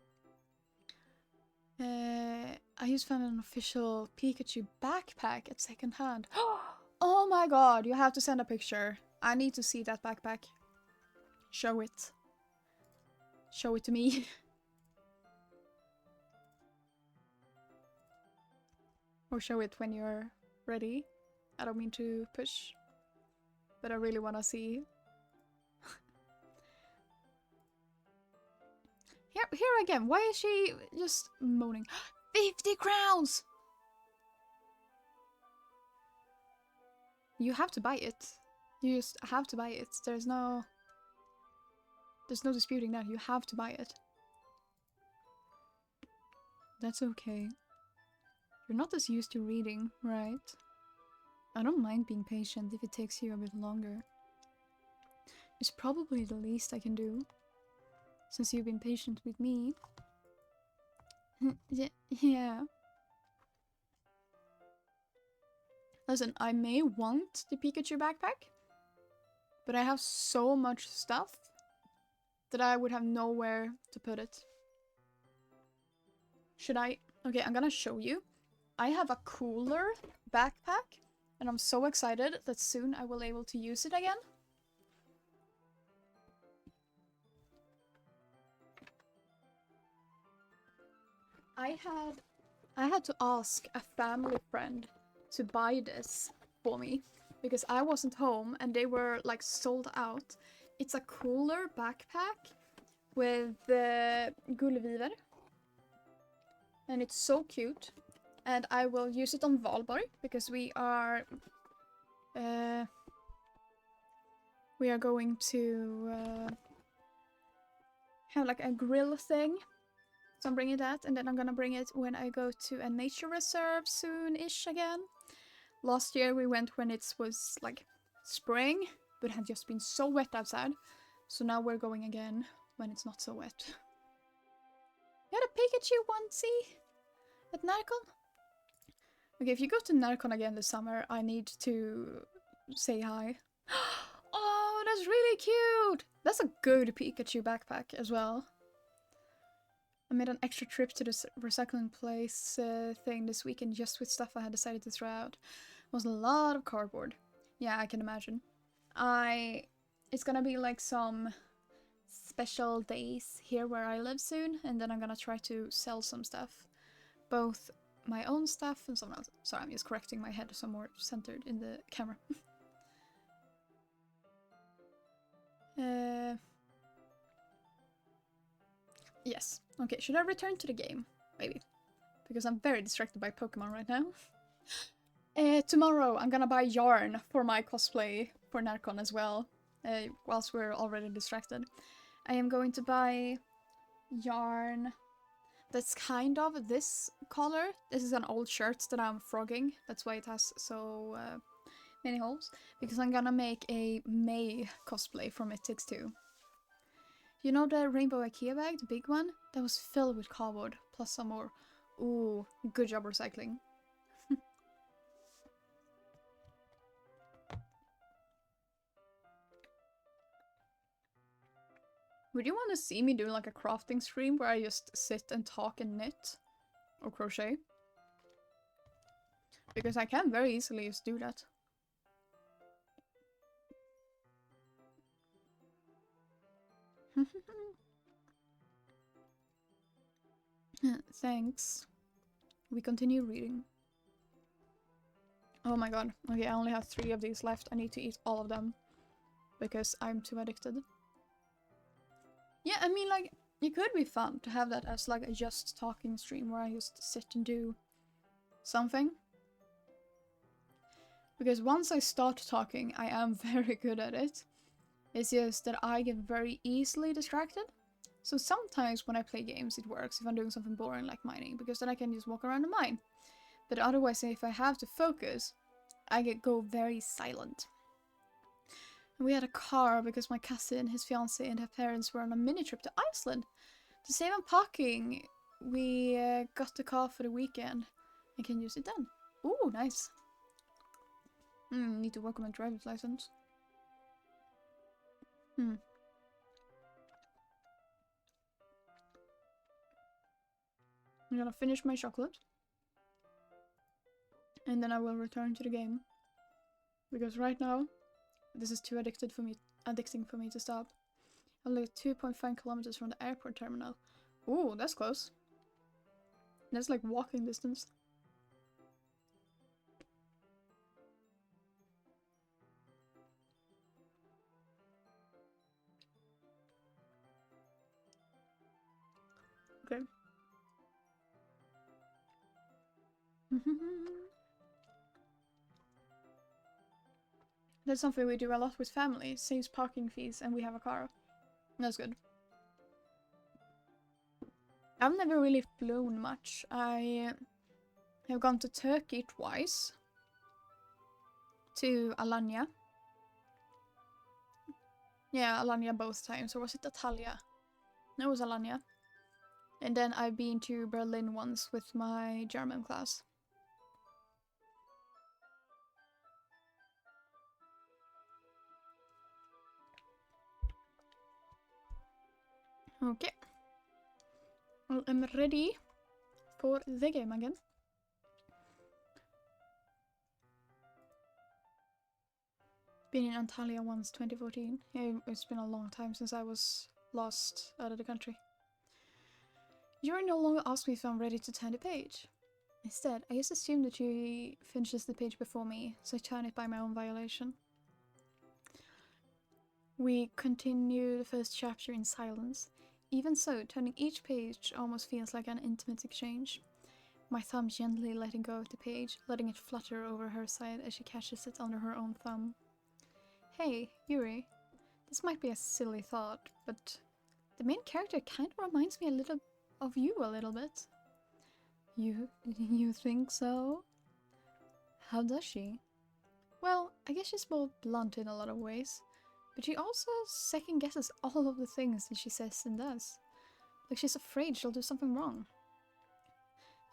Speaker 1: I just found an official Pikachu backpack at second hand. Oh my god, you have to send a picture. I need to see that backpack. Show it. Show it to me. Or show it when you're ready. I don't mean to push, but I really want to see. Here again, why is she just moaning? 50 crowns! You have to buy it. You just have to buy it. There's no disputing that. You have to buy it. That's okay. You're not as used to reading, right? I don't mind being patient if it takes you a bit longer. It's probably the least I can do. Since you've been patient with me. Yeah. Listen, I may want the Pikachu backpack, but I have so much stuff that I would have nowhere to put it. Should I? Okay, I'm gonna show you. I have a cooler backpack, and I'm so excited that soon I will be able to use it again. I I had to ask a family friend to buy this for me because I wasn't home and they were like sold out. It's a cooler backpack with gullviver. And it's so cute. And I will use it on Valborg because we are going to have like a grill thing. So I'm bringing that, and then I'm gonna bring it when I go to a nature reserve soon-ish again. Last year we went when it was like spring, but it had just been so wet outside. So now we're going again when it's not so wet. You had a Pikachu onesie at Narcon? Okay, if you go to Narcon again this summer, I need to say hi. Oh, that's really cute! That's a good Pikachu backpack as well. I made an extra trip to this recycling place thing this weekend just with stuff I had decided to throw out. It was a lot of cardboard. Yeah, I can imagine. It's gonna be like some special days here where I live soon, and then I'm gonna try to sell some stuff. Both my own stuff and someone else. Sorry, I'm just correcting my head so I'm more centered in the camera. Yes. Okay, should I return to the game? Maybe. Because I'm very distracted by Pokemon right now. Tomorrow I'm gonna buy yarn for my cosplay for Narcon as well. Whilst we're already distracted. I am going to buy yarn that's kind of this color. This is an old shirt that I'm frogging. That's why it has so many holes. Because I'm gonna make a May cosplay from It Takes Two. You know the rainbow IKEA bag, the big one? That was filled with cardboard, plus some more. Ooh, good job recycling. Would you want to see me do like a crafting stream where I just sit and talk and knit? Or crochet? Because I can very easily just do that. Thanks. We continue reading. Oh my god. Okay, I only have 3 of these left. I need to eat all of them. Because I'm too addicted. Yeah, I mean, like, it could be fun to have that as like a just talking stream where I just sit and do something. Because once I start talking, I am very good at it. It's just that I get very easily distracted. So sometimes when I play games it works if I'm doing something boring like mining, because then I can just walk around and mine. But otherwise, if I have to focus, I go very silent. And we had a car because my cousin, his fiance, and her parents were on a mini trip to Iceland. To save on parking, we got the car for the weekend and can use it then. Ooh, nice. Need to work on my driver's license. I'm gonna finish my chocolate. And then I will return to the game. Because right now, this is too addicting for me to stop. I live 2.5 kilometers from the airport terminal. Ooh, that's close. That's like walking distance. Okay. That's something we do a lot with family. Saves parking fees and we have a car. That's good. I've never really flown much. I have gone to Turkey twice. To Alanya. Yeah, Alanya both times. Or was it Antalya? No, it was Alanya. And then I've been to Berlin once with my German class. Okay. Well, I'm ready for the game again. Been in Antalya once, 2014. Yeah, it's been a long time since I was lost out of the country. You're no longer asking me if I'm ready to turn the page. Instead, I just assume that she finishes the page before me, so I turn it by my own violation. We continue the first chapter in silence. Even so, turning each page almost feels like an intimate exchange. My thumb gently letting go of the page, letting it flutter over her side as she catches it under her own thumb. Hey, Yuri. This might be a silly thought, but the main character kind of reminds me a little of you a little bit. You think so? How does she? Well, I guess she's more blunt in a lot of ways, but she also second guesses all of the things that she says and does. Like she's afraid she'll do something wrong.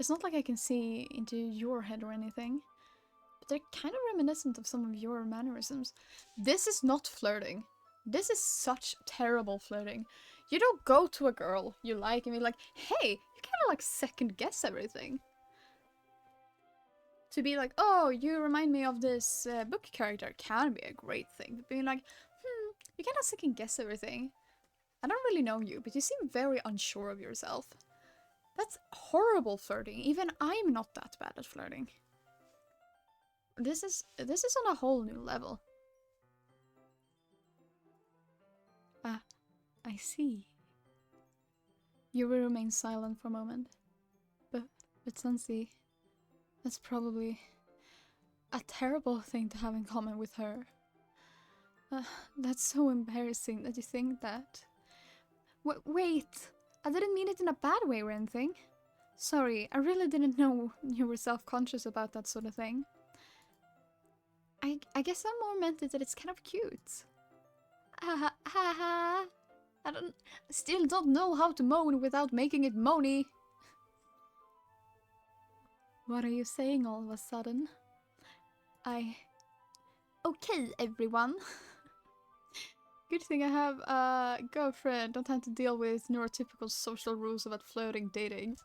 Speaker 1: It's not like I can see into your head or anything, but they're kind of reminiscent of some of your mannerisms. This is not flirting. This is such terrible flirting. You don't go to a girl you like and be like, hey, you kind of like second guess everything. To be like, oh, you remind me of this book character can be a great thing. But being like, you kind of second guess everything. I don't really know you, but you seem very unsure of yourself. That's horrible flirting. Even I'm not that bad at flirting. This is on a whole new level. Ah, I see. Yuri remains silent for a moment. But Sensi, that's probably a terrible thing to have in common with her. That's so embarrassing that you think that. Wait! I didn't mean it in a bad way or anything. Sorry, I really didn't know you were self-conscious about that sort of thing. I guess I more meant it that it's kind of cute. Ha ha ha! I still don't know how to moan without making it moany. What are you saying all of a sudden? Okay, everyone. Good thing I have a girlfriend, don't have to deal with neurotypical social rules about flirting dating.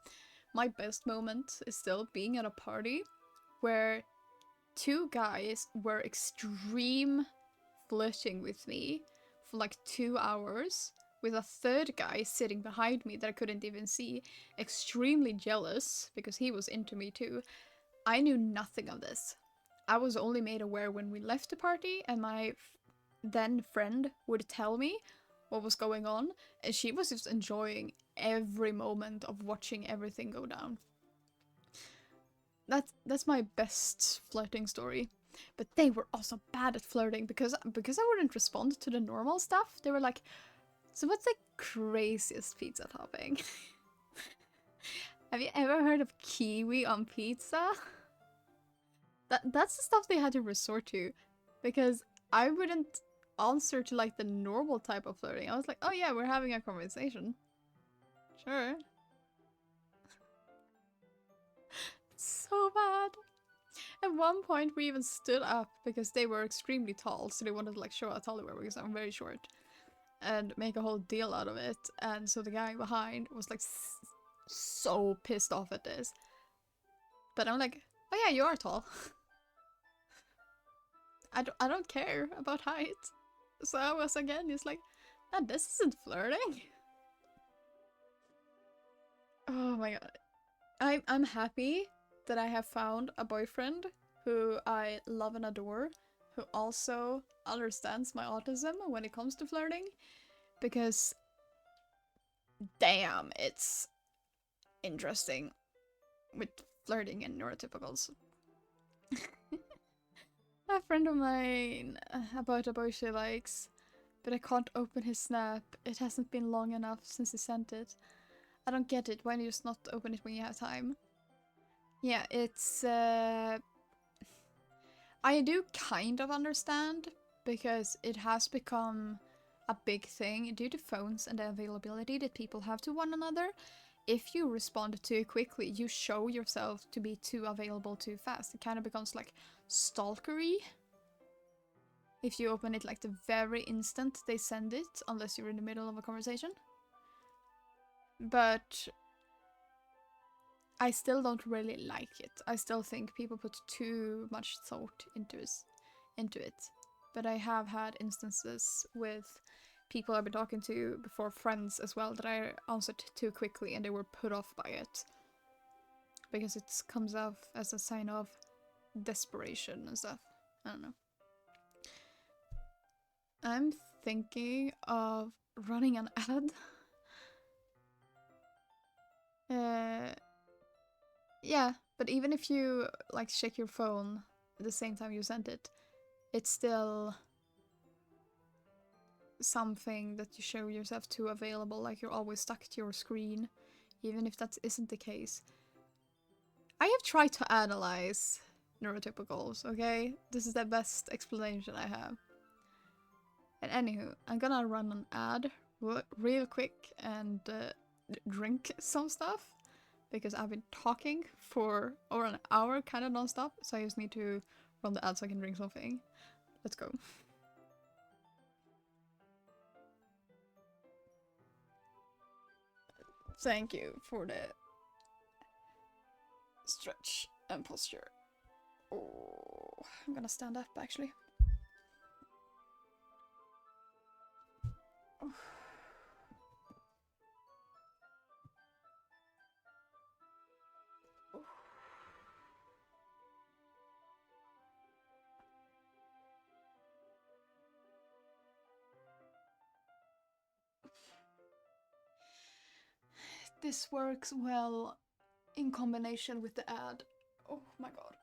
Speaker 1: My best moment is still being at a party where two guys were extreme flirting with me for like 2 hours, with a third guy sitting behind me that I couldn't even see, extremely jealous because he was into me too. I knew nothing of this. I was only made aware when we left the party, and my then friend would tell me what was going on, and she was just enjoying every moment of watching everything go down. That's my best flirting story. But they were also bad at flirting because I wouldn't respond to the normal stuff. They were like, so what's the craziest pizza topping? Have you ever heard of kiwi on pizza? That's the stuff they had to resort to, because I wouldn't answer to like the normal type of flirting. I was like, oh yeah, we're having a conversation. Sure. So bad. At one point we even stood up because they were extremely tall, so they wanted to like show how tall they were because I'm very short, and make a whole deal out of it. And so the guy behind was like so pissed off at this. But I'm like, oh yeah, you are tall. I don't care about height. So I was again just like, nah, this isn't flirting. Oh my god. I'm happy that I have found a boyfriend who I love and adore, who also understands my autism when it comes to flirting, because damn, it's interesting with flirting and neurotypicals. A friend of mine about a boy she likes, but I can't open his snap. It hasn't been long enough since he sent it. I don't get it. Why do you just not open it when you have time? Yeah, it's I do kind of understand, because it has become a big thing due to phones and the availability that people have to one another. If you respond too quickly, you show yourself to be too available too fast. It kind of becomes like stalkery. If you open it like the very instant they send it, unless you're in the middle of a conversation. But I still don't really like it. I still think people put too much thought into it. But I have had instances with people I've been talking to before, friends as well, that I answered too quickly and they were put off by it. because it comes off as a sign of desperation and stuff. I don't know. I'm thinking of running an ad. Yeah, but even if you like check your phone at the same time you sent it, it's still something that you show yourself to available, like you're always stuck to your screen, even if that isn't the case. I have tried to analyze neurotypicals, okay? This is the best explanation I have. And anywho, I'm gonna run an ad real quick and drink some stuff, because I've been talking for over an hour kind of non-stop, so I just need to run the ad so I can drink something. Let's go. Thank you for the stretch and posture. Oh, I'm gonna stand up actually. Oh. This works well in combination with the ad. Oh my god.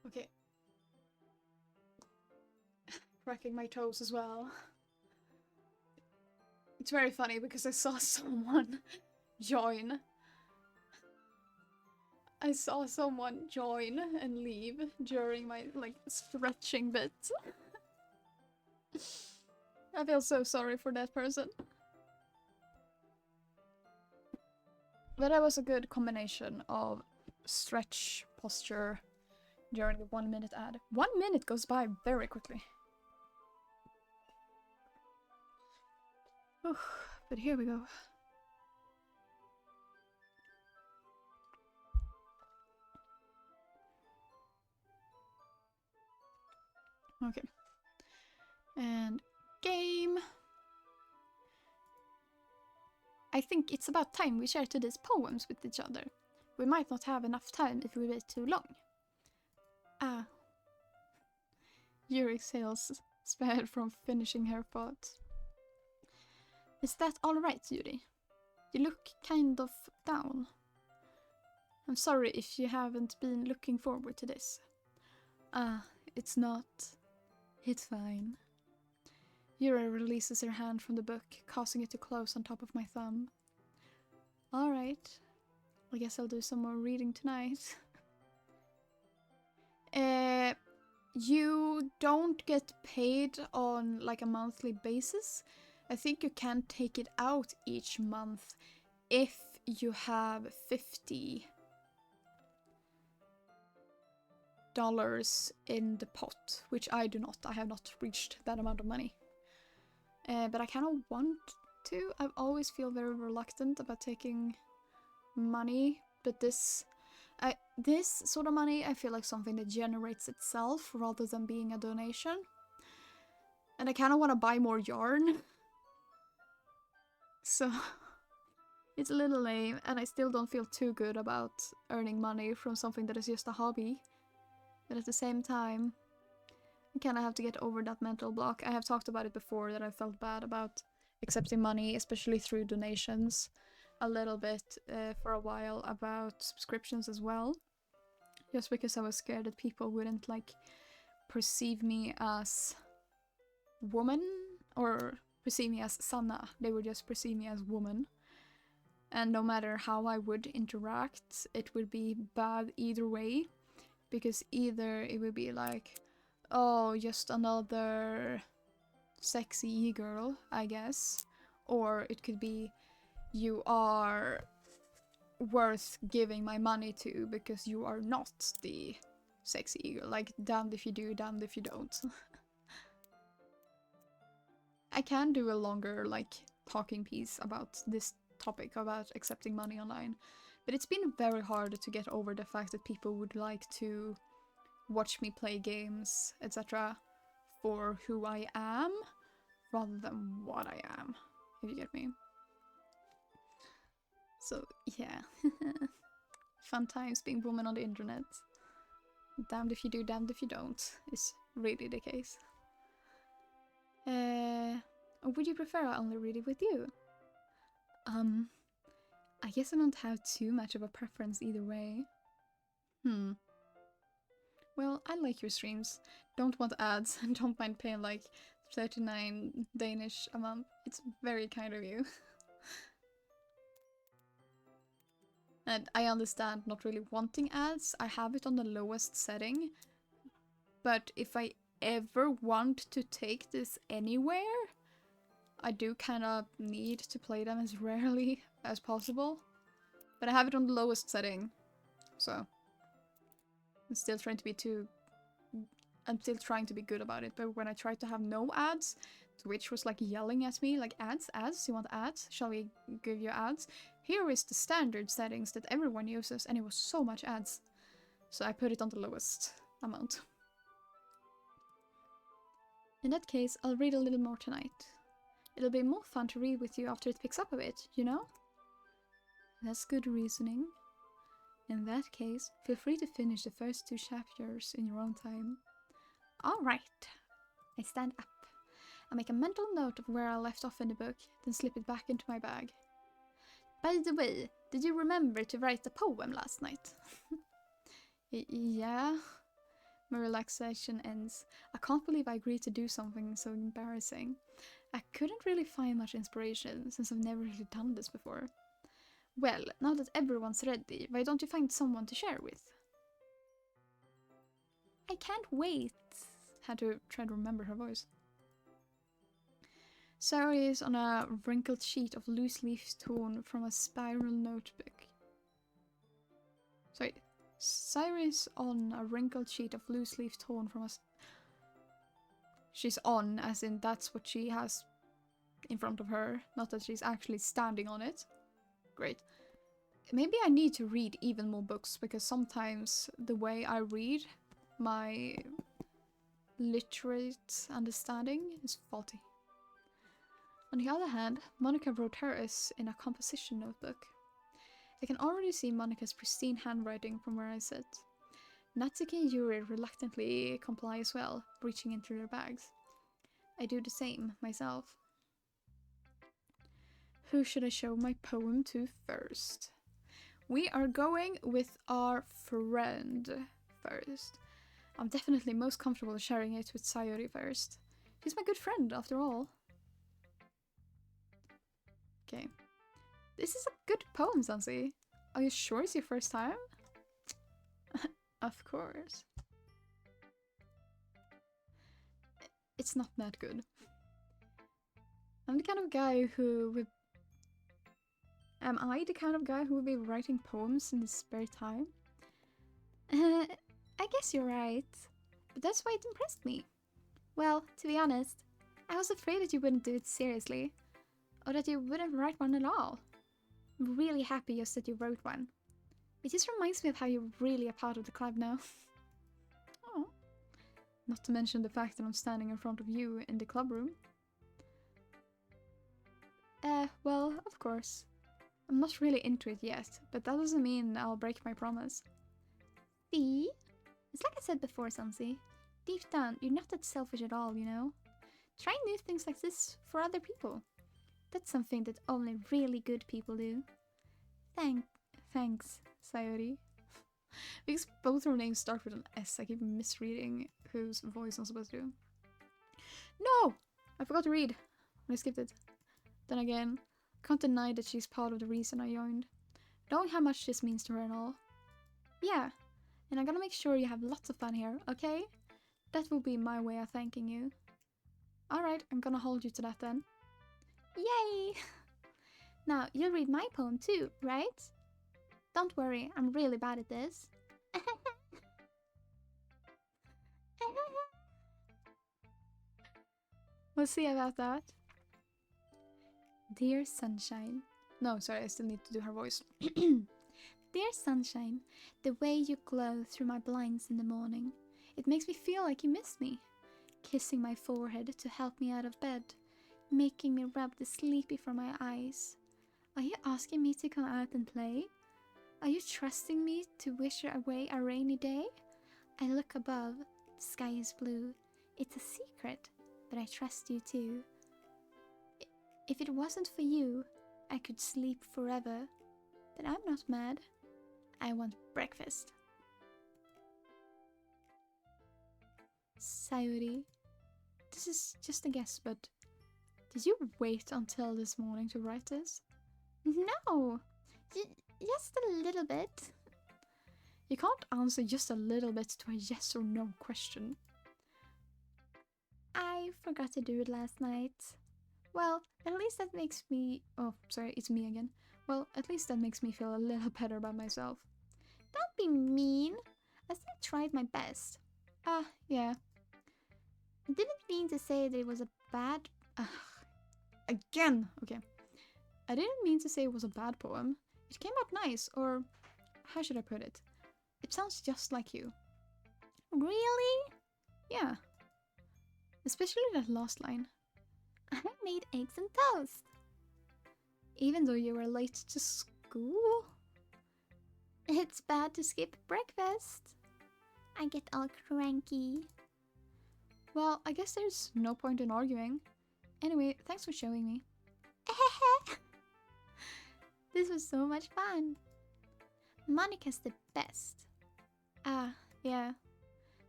Speaker 1: Okay. Cracking my toes as well. It's very funny because I saw someone join. I saw someone join and leave during my, like, stretching bit. I feel so sorry for that person. But that was a good combination of stretch, posture during the 1 minute ad. 1 minute goes by very quickly. But here we go. Okay. And game. I think it's about time we share today's poems with each other. We might not have enough time if we wait too long. Ah. Yuri exhales, spared from finishing her thoughts. Is that alright, Yuri? You look kind of down. I'm sorry if you haven't been looking forward to this. Ah, it's not. It's fine. Yuri releases her hand from the book, causing it to close on top of my thumb. Alright. I guess I'll do some more reading tonight. You don't get paid on like a monthly basis. I think you can take it out each month if you have $50 in the pot, which I do not. I have not reached that amount of money. But I kind of want to. I always feel very reluctant about taking money, but this sort of money I feel like something that generates itself rather than being a donation. And I kind of want to buy more yarn. So it's a little lame, and I still don't feel too good about earning money from something that is just a hobby. But at the same time, I kind of have to get over that mental block. I have talked about it before, that I felt bad about accepting money, especially through donations, a little bit for a while, about subscriptions as well. Just because I was scared that people wouldn't like perceive me as woman or perceive me as Sanna. They would just perceive me as woman. And no matter how I would interact, it would be bad either way. Because either it would be like, oh, just another sexy e-girl, I guess. Or it could be, you are worth giving my money to because you are not the sexy e-girl. Like, damned if you do, damned if you don't. I can do a longer, like, talking piece about this topic, about accepting money online. But it's been very hard to get over the fact that people would like to watch me play games, etc. for who I am rather than what I am, if you get me. So, yeah. Fun times being woman on the internet. Damned if you do, damned if you don't, is really the case. Or would you prefer I only read it with you? I guess I don't have too much of a preference either way. Well, I like your streams. Don't want ads and don't mind paying like 39 Danish a month. It's very kind of you. And I understand not really wanting ads. I have it on the lowest setting. But if I ever want to take this anywhere, I do kind of need to play them as rarely as possible. But I have it on the lowest setting. So I'm still trying to be good about it. But when I tried to have no ads, Twitch was like yelling at me, like, ads, you want ads? Shall we give you ads? Here is the standard settings that everyone uses, and it was so much ads. So I put it on the lowest amount. In that case, I'll read a little more tonight. It'll be more fun to read with you after it picks up a bit, you know? That's good reasoning. In that case, feel free to finish the first 2 chapters in your own time. Alright. I stand up. I make a mental note of where I left off in the book, then slip it back into my bag. By the way, did you remember to write a poem last night? Yeah. My relaxation ends. I can't believe I agreed to do something so embarrassing. I couldn't really find much inspiration, since I've never really done this before. Well, now that everyone's ready, why don't you find someone to share with? I can't wait. Had to try to remember her voice. Sarah is on a wrinkled sheet of loose leaf torn from a spiral notebook. Sorry. Cyrus on a wrinkled sheet of loose leaf torn from a... She's on, as in that's what she has in front of her, not that she's actually standing on it. Great. Maybe I need to read even more books, because sometimes the way I read, my literate understanding is faulty. On the other hand, Monica wrote hers in a composition notebook. I can already see Monica's pristine handwriting from where I sit. Natsuki and Yuri reluctantly comply as well, reaching into their bags. I do the same, myself. Who should I show my poem to first? We are going with our friend first. I'm definitely most comfortable sharing it with Sayori first. She's my good friend, after all. Okay. This is a good poem, Sansi. Are you sure it's your first time? Of course. It's not that good. I'm the kind of guy who would... Am I the kind of guy who would be writing poems in his spare time? I guess you're right. But that's why it impressed me. Well, to be honest, I was afraid that you wouldn't do it seriously. Or that you wouldn't write one at all. I'm really happy just that you wrote one. It just reminds me of how you're really a part of the club now. Oh. Not to mention the fact that I'm standing in front of you in the club room. Well, of course. I'm not really into it yet, but that doesn't mean I'll break my promise. See? It's like I said before, Sansi. Deep down, you're not that selfish at all, you know? Try new things like this for other people. That's something that only really good people do. Thanks, Sayori. Because both our names start with an S, I keep misreading whose voice I'm supposed to do. No! I forgot to read. I skipped it. Then again, can't deny that she's part of the reason I joined. Knowing how much this means to her and all. Yeah, and I'm gonna make sure you have lots of fun here, okay? That will be my way of thanking you. Alright, I'm gonna hold you to that then. Yay! Now, you'll read my poem too, right? Don't worry, I'm really bad at this. We'll see about that. Dear Sunshine. No, sorry, I still need to do her voice. Dear Sunshine, the way you glow through my blinds in the morning. It makes me feel like you miss me. Kissing my forehead to help me out of bed. Making me rub the sleepy from my eyes. Are you asking me to come out and play? Are you trusting me to wish away a rainy day? I look above. The sky is blue. It's a secret, but I trust you too. If it wasn't for you, I could sleep forever. But I'm not mad. I want breakfast. Sayuri. This is just a guess, but did you wait until this morning to write this?
Speaker 2: No! Just a little bit.
Speaker 1: You can't answer just a little bit to a yes or no question.
Speaker 2: I forgot to do it last night. Well, at least that makes me...
Speaker 1: Oh, sorry, it's me again. Well, at least that makes me feel a little better about myself.
Speaker 2: Don't be mean. I still tried my best.
Speaker 1: Yeah.
Speaker 2: I didn't mean to say that it was a bad...
Speaker 1: Again! Okay. I didn't mean to say it was a bad poem. It came out nice, or how should I put it? It sounds just like you.
Speaker 2: Really?
Speaker 1: Yeah. Especially that last line.
Speaker 2: I made eggs and toast.
Speaker 1: Even though you were late to school?
Speaker 2: It's bad to skip breakfast. I get all cranky.
Speaker 1: Well, I guess there's no point in arguing. Anyway, thanks for showing me.
Speaker 2: This was so much fun. Monica's the best.
Speaker 1: Yeah.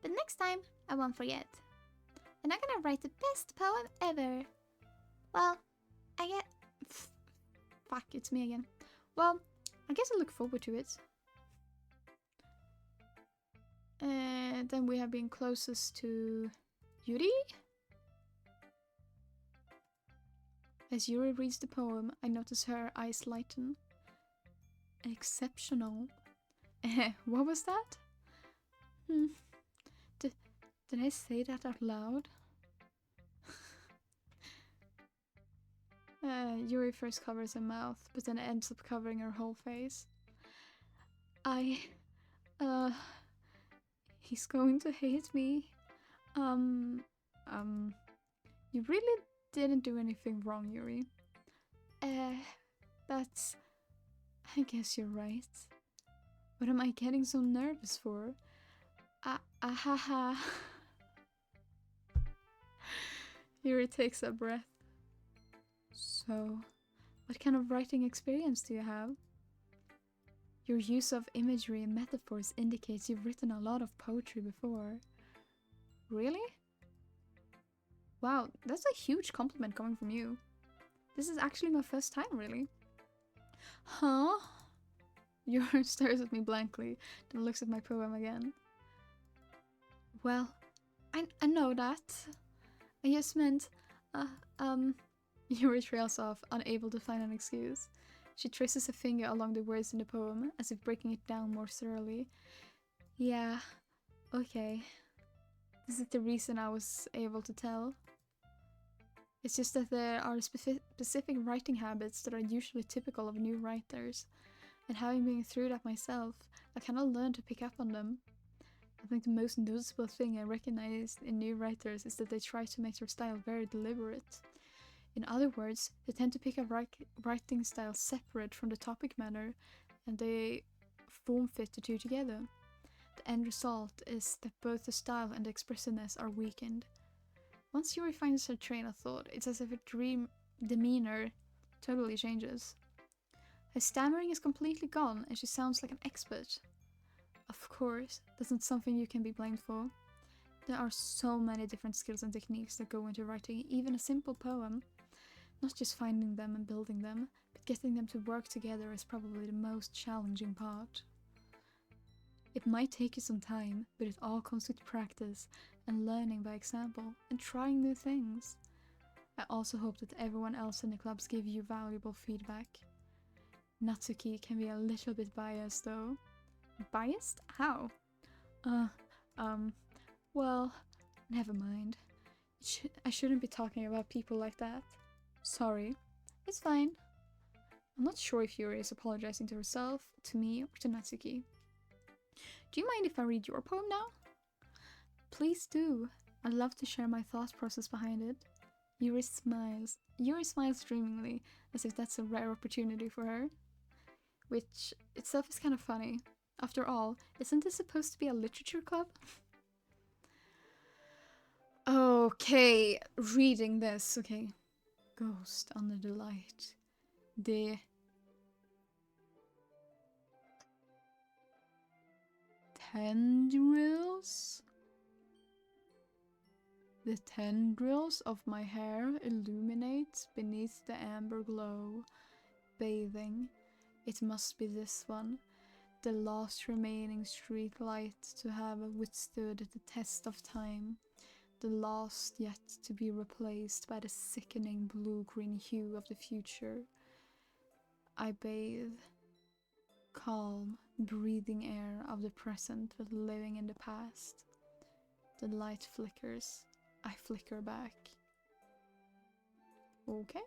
Speaker 2: But next time, I won't forget. And I'm gonna write the best poem ever. Well, I get...
Speaker 1: Fuck, it's me again. Well, I guess I look forward to it. Then we have been closest to Yuri? As Yuri reads the poem, I notice her eyes lighten. Exceptional. What was that? Did I say that out loud? Yuri first covers her mouth, but then ends up covering her whole face. He's going to hate me. You really didn't do anything wrong, Yuri. That's... I guess you're right. What am I getting so nervous for? Yuri takes a breath. So, what kind of writing experience do you have? Your use of imagery and metaphors indicates you've written a lot of poetry before. Really? Wow, that's a huge compliment coming from you. This is actually my first time, really. Huh? Yuri stares at me blankly, then looks at my poem again. Well, I know that. I just meant, Yuri trails off, unable to find an excuse. She traces a finger along the words in the poem, as if breaking it down more thoroughly. Yeah, okay. This is the reason I was able to tell. It's just that there are specific writing habits that are usually typical of new writers, and having been through that myself, I kind of learned to pick up on them. I think the most noticeable thing I recognize in new writers is that they try to make their style very deliberate. In other words, they tend to pick a writing style separate from the topic matter, and they form fit the two together. The end result is that both the style and the expressiveness are weakened. Once Yuri finds her train of thought, it's as if her demeanor totally changes. Her stammering is completely gone, and she sounds like an expert. Of course, that's not something you can be blamed for. There are so many different skills and techniques that go into writing even a simple poem. Not just finding them and building them, but getting them to work together is probably the most challenging part. It might take you some time, but it all comes with practice and learning by example and trying new things. I also hope that everyone else in the clubs give you valuable feedback. Natsuki can be a little bit biased though. Biased? How? Well, never mind. I shouldn't be talking about people like that. Sorry. It's fine. I'm not sure if Yuri is apologizing to herself, to me, or to Natsuki. Do you mind if I read your poem now? Please do. I'd love to share my thought process behind it. Yuri smiles. Yuri smiles dreamingly, as if that's a rare opportunity for her. Which itself is kind of funny. After all, isn't this supposed to be a literature club? Okay, reading this. Okay. Ghost under the light. The tendrils? The tendrils of my hair illuminate beneath the amber glow. Bathing. It must be this one. The last remaining street light to have withstood the test of time. The last yet to be replaced by the sickening blue-green hue of the future. I bathe. Calm, breathing air of the present but living in the past. The light flickers. I flicker back. Okay.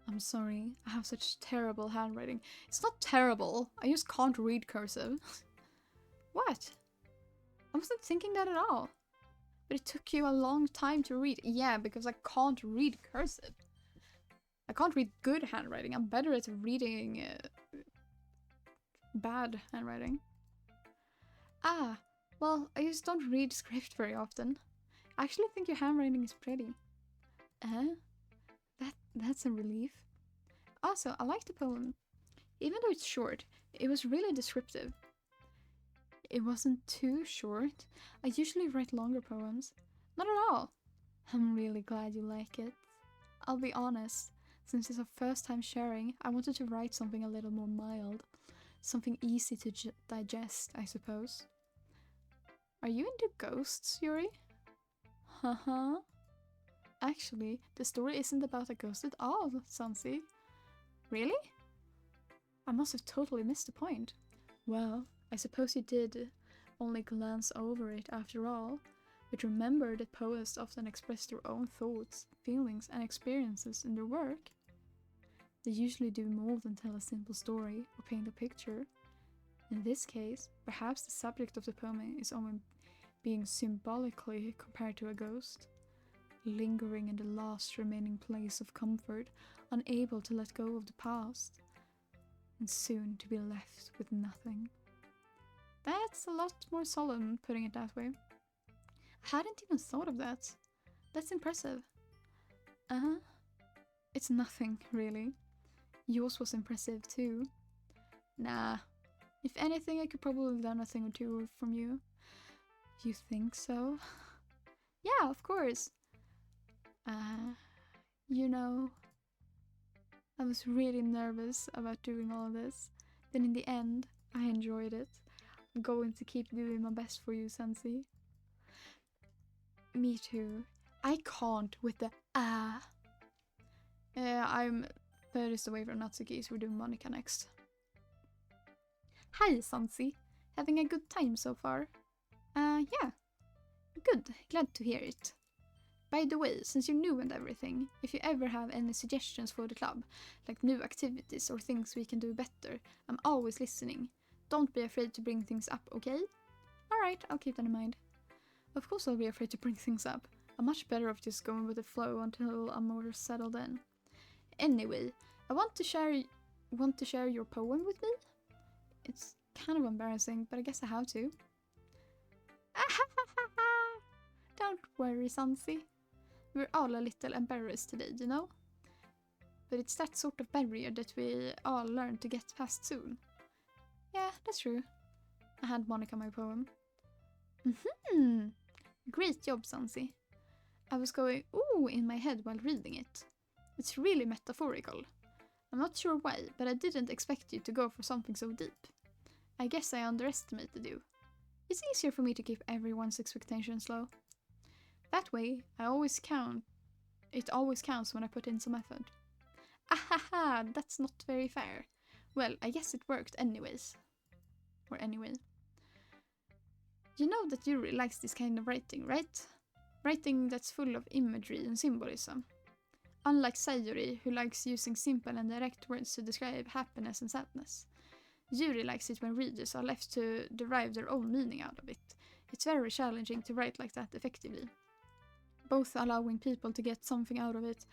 Speaker 1: I'm sorry, I have such terrible handwriting. It's not terrible, I just can't read cursive. What? I wasn't thinking that at all. But it took you a long time to read. Yeah, because I can't read cursive. I can't read good handwriting. I'm better at reading bad handwriting. Ah, well, I just don't read script very often. I actually think your handwriting is pretty. That's a relief. Also, I like the poem. Even though it's short, it was really descriptive. It wasn't too short. I usually write longer poems. Not at all. I'm really glad you like it. I'll be honest, since it's our first time sharing, I wanted to write something a little more mild. Something easy to digest, I suppose. Are you into ghosts, Yuri? Haha. Actually, the story isn't about a ghost at all, Sansi. Really? I must have totally missed the point. Well, I suppose you did only glance over it after all, but remember that poets often express their own thoughts, feelings, and experiences in their work. They usually do more than tell a simple story or paint a picture. In this case, perhaps the subject of the poem is only being symbolically compared to a ghost, lingering in the last remaining place of comfort, unable to let go of the past, and soon to be left with nothing. That's a lot more solemn, putting it that way. I hadn't even thought of that. That's impressive. It's nothing, really. Yours was impressive, too. Nah. If anything, I could probably learn a thing or two from you. You think so? Yeah, of course. You know, I was really nervous about doing all this. Then in the end, I enjoyed it. I'm going to keep doing my best for you, Sensi. Me too. I can't with the I'm furthest away from Natsuki, so we're doing Monica next. Hi, Sansi. Having a good time so far? Yeah. Good. Glad to hear it. By the way, since you're new and everything, if you ever have any suggestions for the club, like new activities or things we can do better, I'm always listening. Don't be afraid to bring things up, okay? Alright, I'll keep that in mind. Of course I'll be afraid to bring things up. I'm much better off just going with the flow until I'm more settled in. Anyway, I want to share your poem with me? It's kind of embarrassing, but I guess I have to. Don't worry, Sansi. We're all a little embarrassed today, you know? But it's that sort of barrier that we all learn to get past soon. Yeah, that's true. I hand Monica my poem. Great job, Sansi. I was going ooh in my head while reading it. It's really metaphorical. I'm not sure why, but I didn't expect you to go for something so deep. I guess I underestimated you. It's easier for me to keep everyone's expectations low. That way, it always counts when I put in some effort. Ahaha, that's not very fair. Well, I guess it worked anyways. Or anyway. You know that Yuri likes this kind of writing, right? Writing that's full of imagery and symbolism. Unlike Sayuri, who likes using simple and direct words to describe happiness and sadness. Yuri likes it when readers are left to derive their own meaning out of it. It's very challenging to write like that effectively. Both allowing people to get something out of it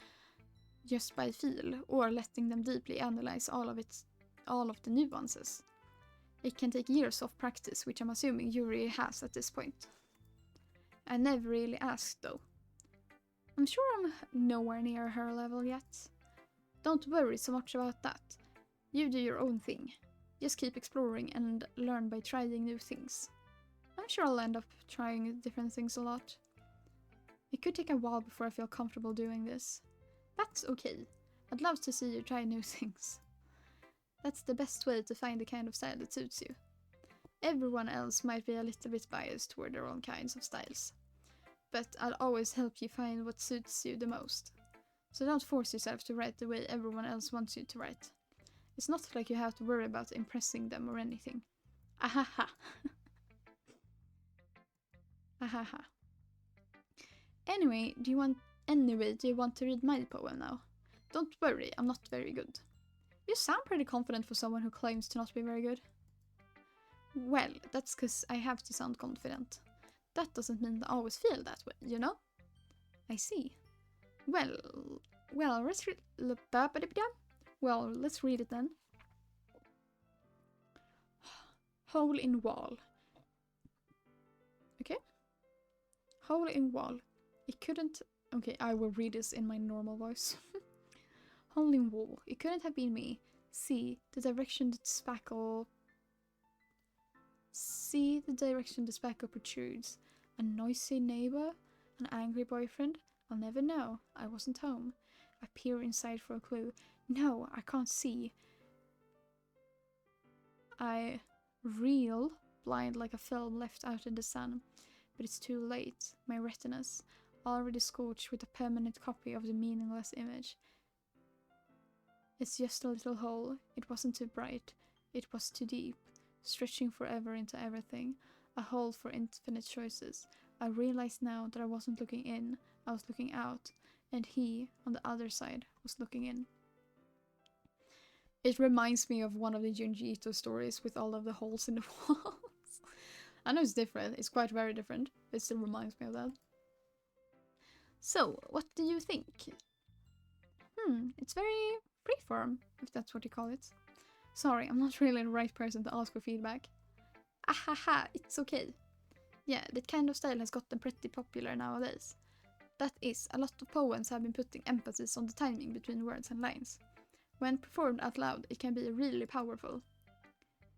Speaker 1: just by feel, or letting them deeply analyze all of the nuances. It can take years of practice, which I'm assuming Yuri has at this point. I never really asked though. I'm sure I'm nowhere near her level yet. Don't worry so much about that. You do your own thing. Just keep exploring and learn by trying new things. I'm sure I'll end up trying different things a lot. It could take a while before I feel comfortable doing this. That's okay. I'd love to see you try new things. That's the best way to find the kind of style that suits you. Everyone else might be a little bit biased toward their own kinds of styles, but I'll always help you find what suits you the most. So don't force yourself to write the way everyone else wants you to write. It's not like you have to worry about impressing them or anything. Ahaha. Ahaha. Anyway, do you want to read my poem now? Don't worry, I'm not very good. You sound pretty confident for someone who claims to not be very good. Well, that's because I have to sound confident. That doesn't mean I always feel that way, you know? I see. Well, let's read it then. Hole in wall. Okay? Hole in wall. It couldn't... Okay, I will read this in my normal voice. Hole in wall. It couldn't have been me. See the direction the spackle protrudes. A noisy neighbor? An angry boyfriend? I'll never know. I wasn't home. I peer inside for a clue. No, I can't see. I reel, blind like a film left out in the sun. But it's too late. My retinas, already scorched with a permanent copy of the meaningless image. It's just a little hole. It wasn't too bright. It was too deep, stretching forever into everything. A hole for infinite choices. I realized now that I wasn't looking in, I was looking out, and he, on the other side, was looking in. It reminds me of one of the Junji Ito stories with all of the holes in the walls. I know it's different, it's quite very different, but it still reminds me of that. So, what do you think? It's very freeform, if that's what you call it. Sorry, I'm not really the right person to ask for feedback. Ahaha, it's okay. Yeah, that kind of style has gotten pretty popular nowadays. That is, a lot of poems have been putting emphasis on the timing between words and lines. When performed out loud, it can be really powerful.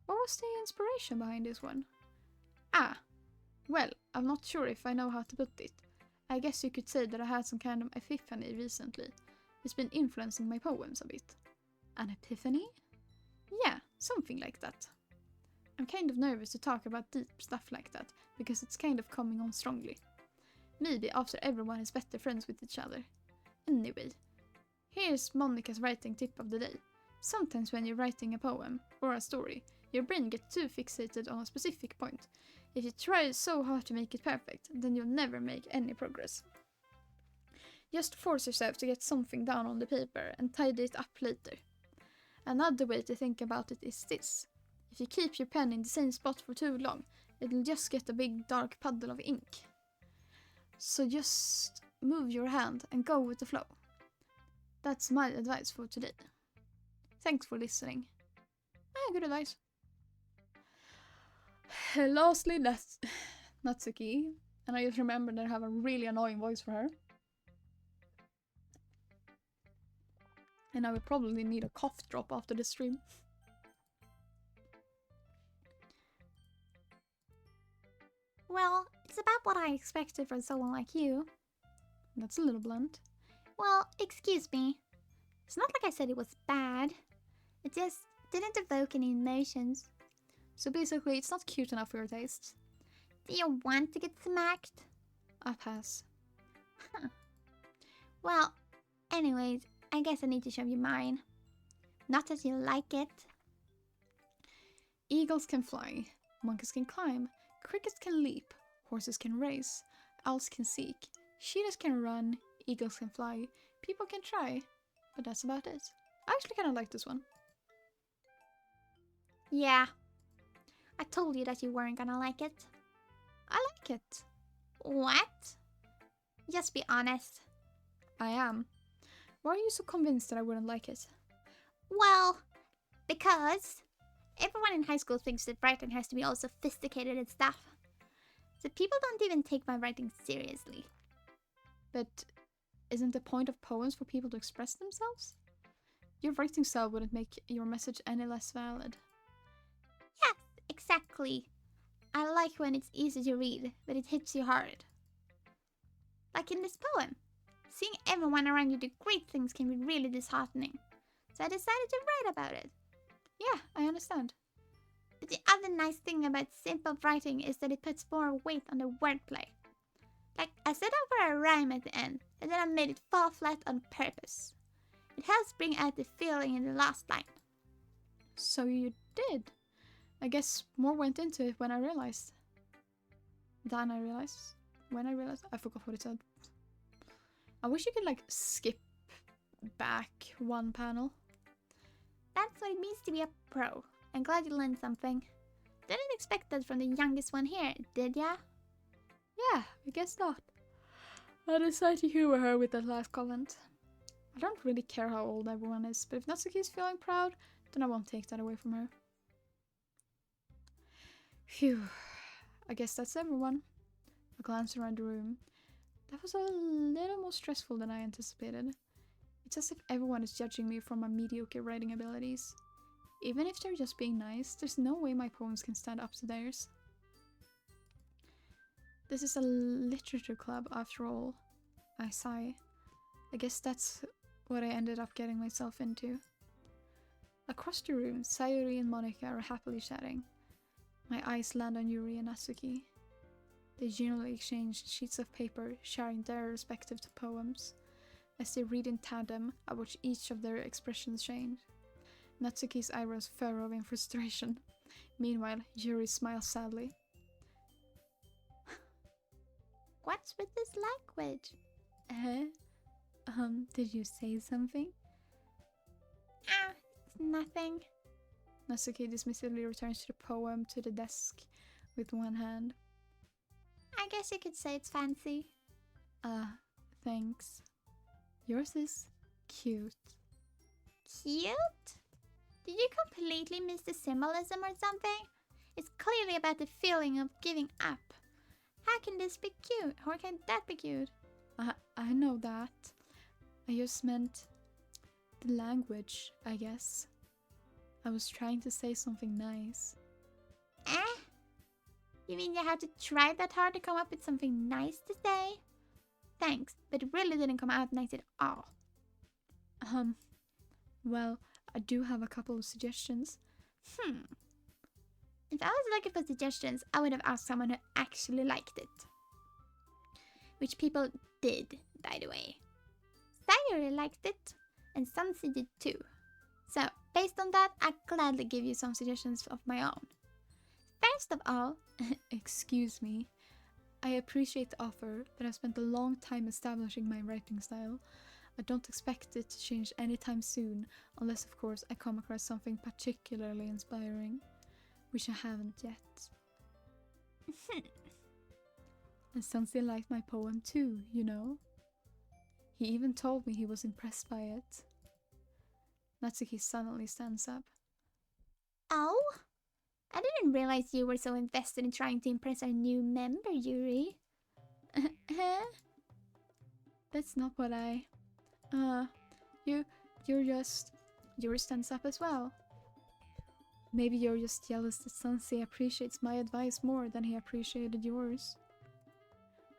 Speaker 1: What was the inspiration behind this one? Well, I'm not sure if I know how to put it. I guess you could say that I had some kind of epiphany recently. It's been influencing my poems a bit. An epiphany? Yeah, something like that. I'm kind of nervous to talk about deep stuff like that, because it's kind of coming on strongly. Maybe after everyone is better friends with each other. Anyway, here's Monica's writing tip of the day. Sometimes when you're writing a poem, or a story, your brain gets too fixated on a specific point. If you try so hard to make it perfect, then you'll never make any progress. Just force yourself to get something down on the paper and tidy it up later. Another way to think about it is this. If you keep your pen in the same spot for too long, it'll just get a big dark puddle of ink. So just move your hand and go with the flow. That's my advice for today. Thanks for listening. Good advice. Lastly, that's Natsuki. And I just remembered that I have a really annoying voice for her. And I will probably need a cough drop after the stream.
Speaker 2: Well, it's about what I expected from someone like you.
Speaker 1: That's a little blunt.
Speaker 2: Well, excuse me. It's not like I said it was bad. It just didn't evoke any emotions.
Speaker 1: So basically, it's not cute enough for your taste.
Speaker 2: Do you want to get smacked?
Speaker 1: I pass.
Speaker 2: Huh. Well, anyways, I guess I need to show you mine. Not that you like it.
Speaker 1: Eagles can fly, monkeys can climb, crickets can leap, horses can race, owls can seek, cheetahs can run, eagles can fly, people can try, but that's about it. I actually kind of like this one.
Speaker 2: Yeah. I told you that you weren't gonna like it.
Speaker 1: I like it.
Speaker 2: What? Just be honest.
Speaker 1: I am. Why are you so convinced that I wouldn't like it?
Speaker 2: Well, because everyone in high school thinks that writing has to be all sophisticated and stuff. So people don't even take my writing seriously.
Speaker 1: But isn't the point of poems for people to express themselves? Your writing style wouldn't make your message any less valid.
Speaker 2: Yes, exactly. I like when it's easy to read, but it hits you hard. Like in this poem. Seeing everyone around you do great things can be really disheartening. So I decided to write about it.
Speaker 1: Yeah, I understand.
Speaker 2: But the other nice thing about simple writing is that it puts more weight on the wordplay. Like, I set over a rhyme at the end, and then I made it fall flat on purpose. It helps bring out the feeling in the last line.
Speaker 1: So you did. I guess more went into it when I realized. Then I realized. When I realized. I forgot what it said. I wish you could, like, skip back one panel.
Speaker 2: That's what it means to be a pro. I'm glad you learned something. Didn't expect that from the youngest one here, did ya?
Speaker 1: Yeah, I guess not. I decided to humor her with that last comment. I don't really care how old everyone is, but if Natsuki is feeling proud, then I won't take that away from her. Phew. I guess that's everyone. I glanced around the room. That was a little more stressful than I anticipated. It's as if everyone is judging me for my mediocre writing abilities. Even if they're just being nice, there's no way my poems can stand up to theirs. This is a literature club after all. I sigh. I guess that's what I ended up getting myself into. Across the room, Sayuri and Monika are happily chatting. My eyes land on Yuri and Natsuki. They generally exchange sheets of paper, sharing their respective poems. As they read in tandem, I watch each of their expressions change. Natsuki's eyebrows furrow in frustration. Meanwhile, Yuri smiles sadly.
Speaker 2: What's with this language?
Speaker 1: Did you say something?
Speaker 2: It's nothing.
Speaker 1: Natsuki dismissively returns to the poem to the desk with one hand.
Speaker 2: I guess you could say it's fancy.
Speaker 1: Thanks. Yours is cute.
Speaker 2: Cute? Did you completely miss the symbolism or something? It's clearly about the feeling of giving up. How can this be cute? Or can that be cute?
Speaker 1: I know that. I just meant the language, I guess. I was trying to say something nice.
Speaker 2: You mean you had to try that hard to come up with something nice to say? Thanks, but it really didn't come out nice at all.
Speaker 1: Well, I do have a couple of suggestions.
Speaker 2: If I was looking for suggestions, I would have asked someone who actually liked it. Which people did, by the way. Sayuri liked it, and Sansi did too. So, based on that, I'll gladly give you some suggestions of my own. First of all,
Speaker 1: excuse me. I appreciate the offer, but I've spent a long time establishing my writing style. I don't expect it to change anytime soon, unless of course I come across something particularly inspiring, which I haven't yet. And Sansi liked my poem too, you know. He even told me he was impressed by it. Natsuki suddenly stands up.
Speaker 2: Oh? I didn't realize you were so invested in trying to impress our new member, Yuri.
Speaker 1: That's not what I... Yuri stands up as well. Maybe you're just jealous that Sansi appreciates my advice more than he appreciated yours.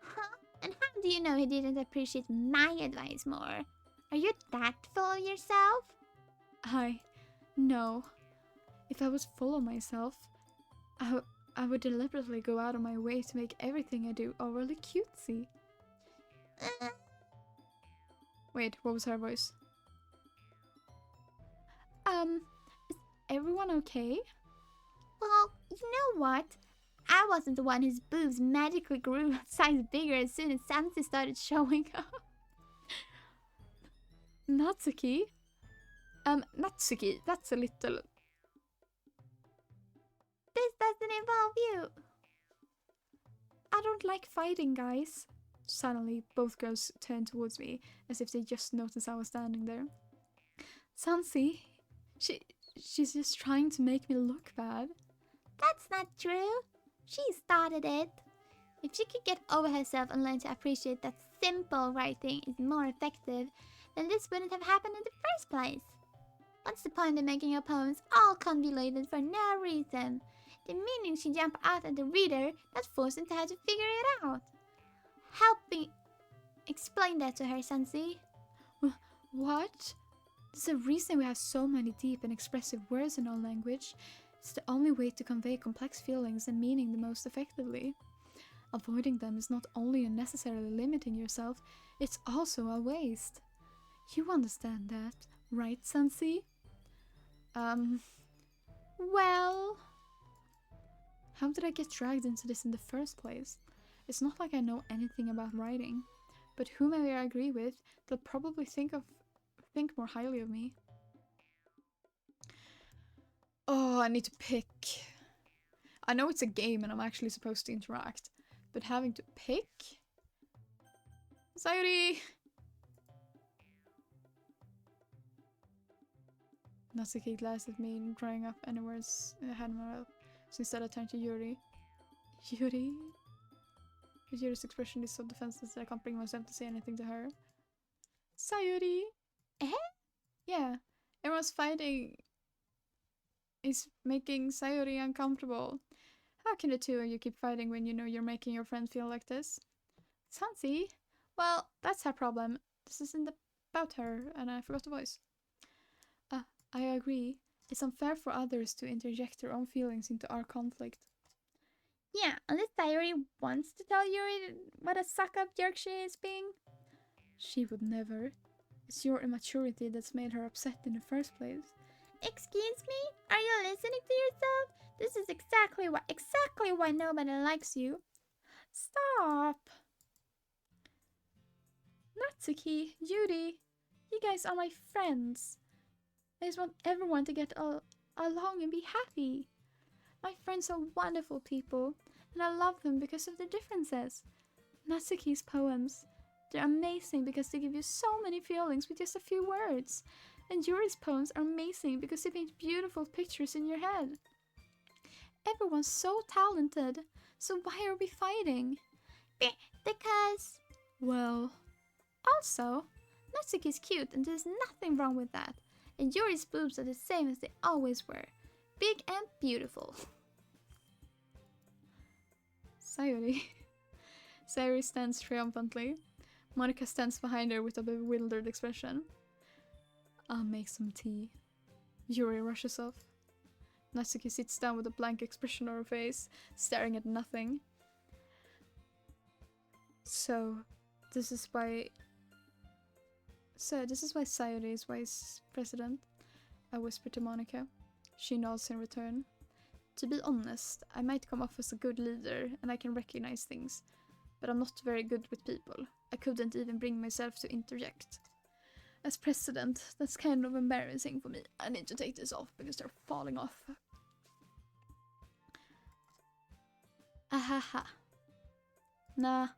Speaker 2: Huh? And how do you know he didn't appreciate my advice more? Are you that full of yourself?
Speaker 1: No. If I was full of myself, I would deliberately go out of my way to make everything I do overly cutesy. Wait, what was her voice? Is everyone okay?
Speaker 2: Well, you know what? I wasn't the one whose boobs magically grew a size bigger as soon as Sansi started showing up.
Speaker 1: Natsuki? Natsuki, that's a little...
Speaker 2: gonna involve you.
Speaker 1: I don't like fighting, guys. Suddenly, both girls turned towards me, as if they just noticed I was standing there. Sansi, she's just trying to make me look bad.
Speaker 2: That's not true. She started it. If she could get over herself and learn to appreciate that simple writing is more effective, then this wouldn't have happened in the first place. What's the point of making your poems all convoluted for no reason? The meaning should jump out at the reader, not force them to have to figure it out. Help me explain that to her, Sansi.
Speaker 1: What? There's a reason we have so many deep and expressive words in our language. It's the only way to convey complex feelings and meaning the most effectively. Avoiding them is not only unnecessarily limiting yourself, it's also a waste. You understand that, right, Sansi?
Speaker 2: Well...
Speaker 1: How did I get dragged into this in the first place? It's not like I know anything about writing, but whomever I agree with, they'll probably think more highly of me. Oh, I need to pick. I know it's a game and I'm actually supposed to interact, but having to pick? Sayuri! Natsuki glanced at me and drying up any words I had in my mouth. So instead I turned to Yuri. Yuri? But Yuri's expression is so defenseless that I can't bring myself to say anything to her. Sayuri!
Speaker 2: Eh?
Speaker 1: Yeah, everyone's fighting is making Sayuri uncomfortable. How can the two of you keep fighting when you know you're making your friend feel like this? Sansi? Well, that's her problem. This isn't about her, and I forgot the voice. I agree. It's unfair for others to interject their own feelings into our conflict.
Speaker 2: Yeah, unless Sayuri wants to tell Yuri what a suck-up jerk she is being.
Speaker 1: She would never. It's your immaturity that's made her upset in the first place.
Speaker 2: Excuse me? Are you listening to yourself? This is exactly why nobody likes you.
Speaker 1: Stop! Natsuki, Yuri, you guys are my friends. I just want everyone to get along and be happy. My friends are wonderful people, and I love them because of their differences. Natsuki's poems, they're amazing because they give you so many feelings with just a few words. And Yuri's poems are amazing because they paint beautiful pictures in your head. Everyone's so talented, so why are we fighting?
Speaker 2: Because...
Speaker 1: Well...
Speaker 2: Also, Natsuki's cute and there's nothing wrong with that. And Yuri's boobs are the same as they always were. Big and beautiful.
Speaker 1: Sayuri. Sayuri stands triumphantly. Monica stands behind her with a bewildered expression. I'll make some tea. Yuri rushes off. Natsuki sits down with a blank expression on her face, staring at nothing. So, this is why Sayuri is vice president, I whisper to Monica. She nods in return. To be honest, I might come off as a good leader and I can recognize things, but I'm not very good with people. I couldn't even bring myself to interject. As president, that's kind of embarrassing for me. I need to take this off because they're falling off. Ahaha. Nah,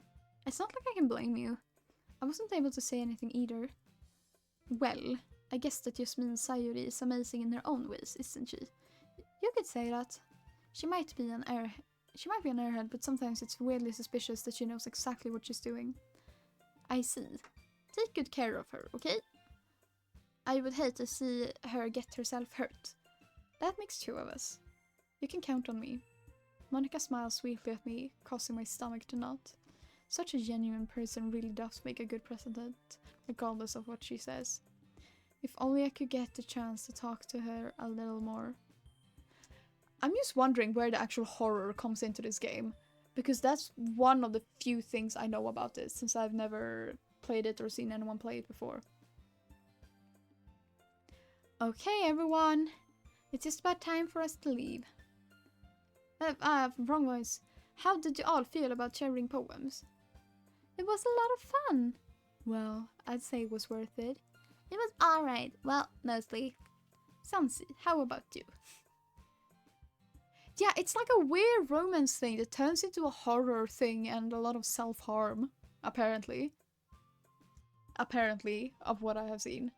Speaker 1: it's not like I can blame you. I wasn't able to say anything either. Well, I guess that just means Sayuri is amazing in her own ways, isn't she? You could say that. She might be an airhead, but sometimes it's weirdly suspicious that she knows exactly what she's doing. I see. Take good care of her, okay? I would hate to see her get herself hurt. That makes two of us. You can count on me. Monica smiles sweetly at me, causing my stomach to knot. Such a genuine person really does make a good president, regardless of what she says. If only I could get the chance to talk to her a little more. I'm just wondering where the actual horror comes into this game, because that's one of the few things I know about this, since I've never played it or seen anyone play it before. Okay, everyone. It's just about time for us to leave. Wrong voice. How did you all feel about sharing poems? It was a lot of fun. Well, I'd say it was worth it.
Speaker 2: It was alright. Well, mostly.
Speaker 1: Sansi, how about you? Yeah, it's like a weird romance thing that turns into a horror thing and a lot of self-harm, apparently. Apparently, of what I have seen.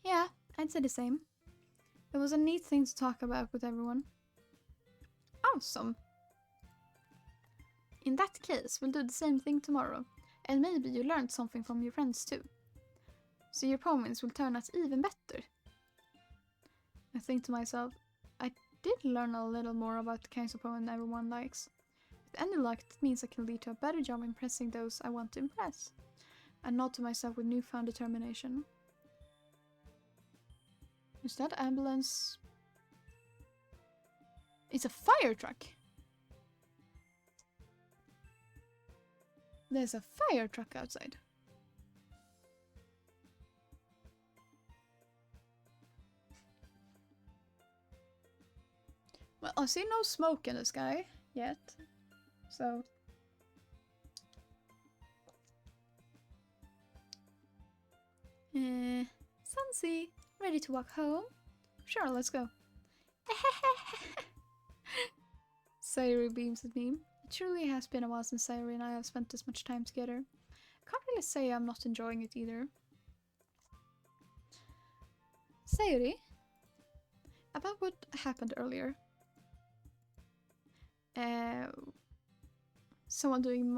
Speaker 1: Yeah, I'd say the same. It was a neat thing to talk about with everyone. Awesome. In that case, we'll do the same thing tomorrow. And maybe you learned something from your friends too. So your poems will turn out even better. I think to myself, I did learn a little more about the kinds of poems everyone likes. With any luck, that means I can lead to a better job impressing those I want to impress. I nod to myself with newfound determination. Is that ambulance? It's a fire truck! There's a fire truck outside. Well, I see no smoke in the sky yet, so... Sunsy, ready to walk home? Sure, let's go. Sayuri beams at me. It truly has been a while since Sayuri and I have spent this much time together. I can't really say I'm not enjoying it either. Sayuri? About what happened earlier. Someone doing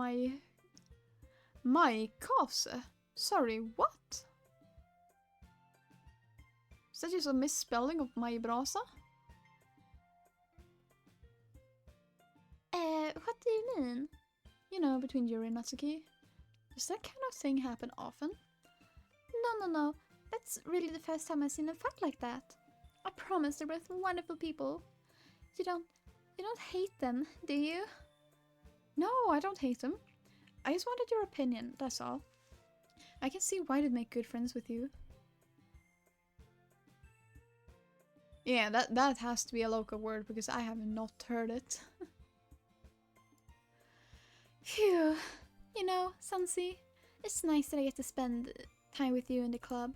Speaker 1: my kase? Sorry, what? Is that just a misspelling of my brasa?
Speaker 2: What do you mean?
Speaker 1: You know, between Yuri and Natsuki. Does that kind of thing happen often?
Speaker 2: No. That's really the first time I've seen them fight like that. I promise they're both wonderful people. You don't hate them, do you?
Speaker 1: No, I don't hate them. I just wanted your opinion, that's all. I can see why they'd make good friends with you. Yeah, that has to be a local word because I have not heard it.
Speaker 2: Phew. You know, Sunsy, it's nice that I get to spend time with you in the club.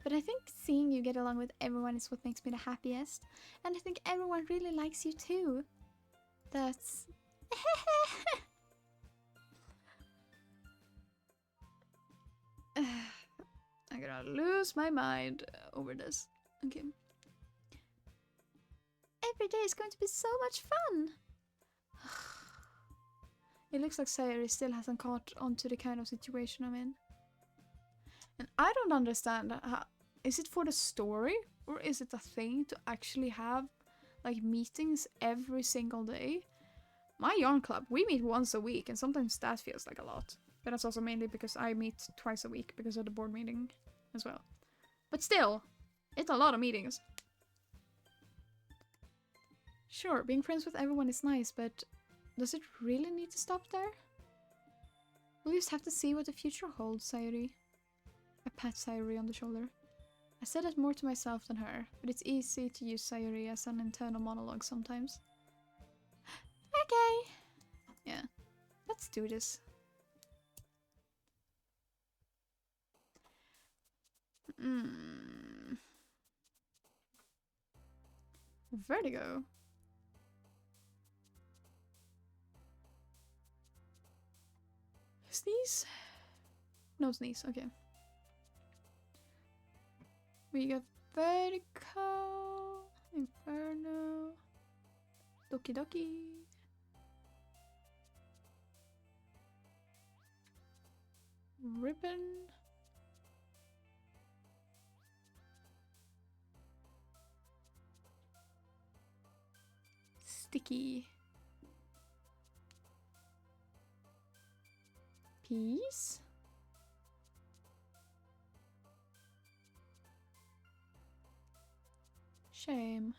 Speaker 2: But I think seeing you get along with everyone is what makes me the happiest. And I think everyone really likes you too. That's...
Speaker 1: I'm gonna lose my mind over this. Okay.
Speaker 2: Every day is going to be so much fun.
Speaker 1: It looks like Sayuri still hasn't caught on to the kind of situation I'm in. And I don't understand, is it for the story? Or is it a thing to actually have like meetings every single day? My yarn club, we meet once a week and sometimes that feels like a lot. But that's also mainly because I meet twice a week because of the board meeting as well. But still, it's a lot of meetings. Sure, being friends with everyone is nice, but does it really need to stop there? We'll just have to see what the future holds, Sayuri. I pat Sayuri on the shoulder. I said that more to myself than her, but it's easy to use Sayuri as an internal monologue sometimes.
Speaker 2: Okay.
Speaker 1: Yeah, let's do this. Vertigo. Sneeze? No sneeze, okay. We got Vertigo, Inferno, Doki Doki. Ribbon. Sticky. Peace. Shame.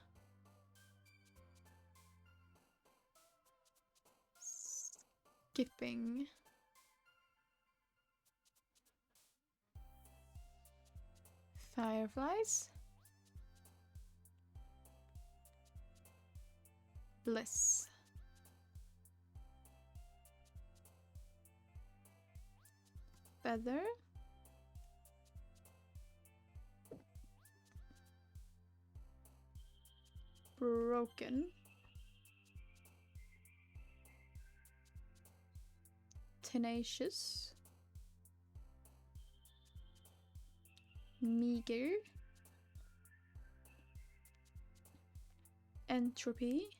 Speaker 1: Skipping. Fireflies. Bliss. Feather. broken. Tenacious. Meager. Entropy.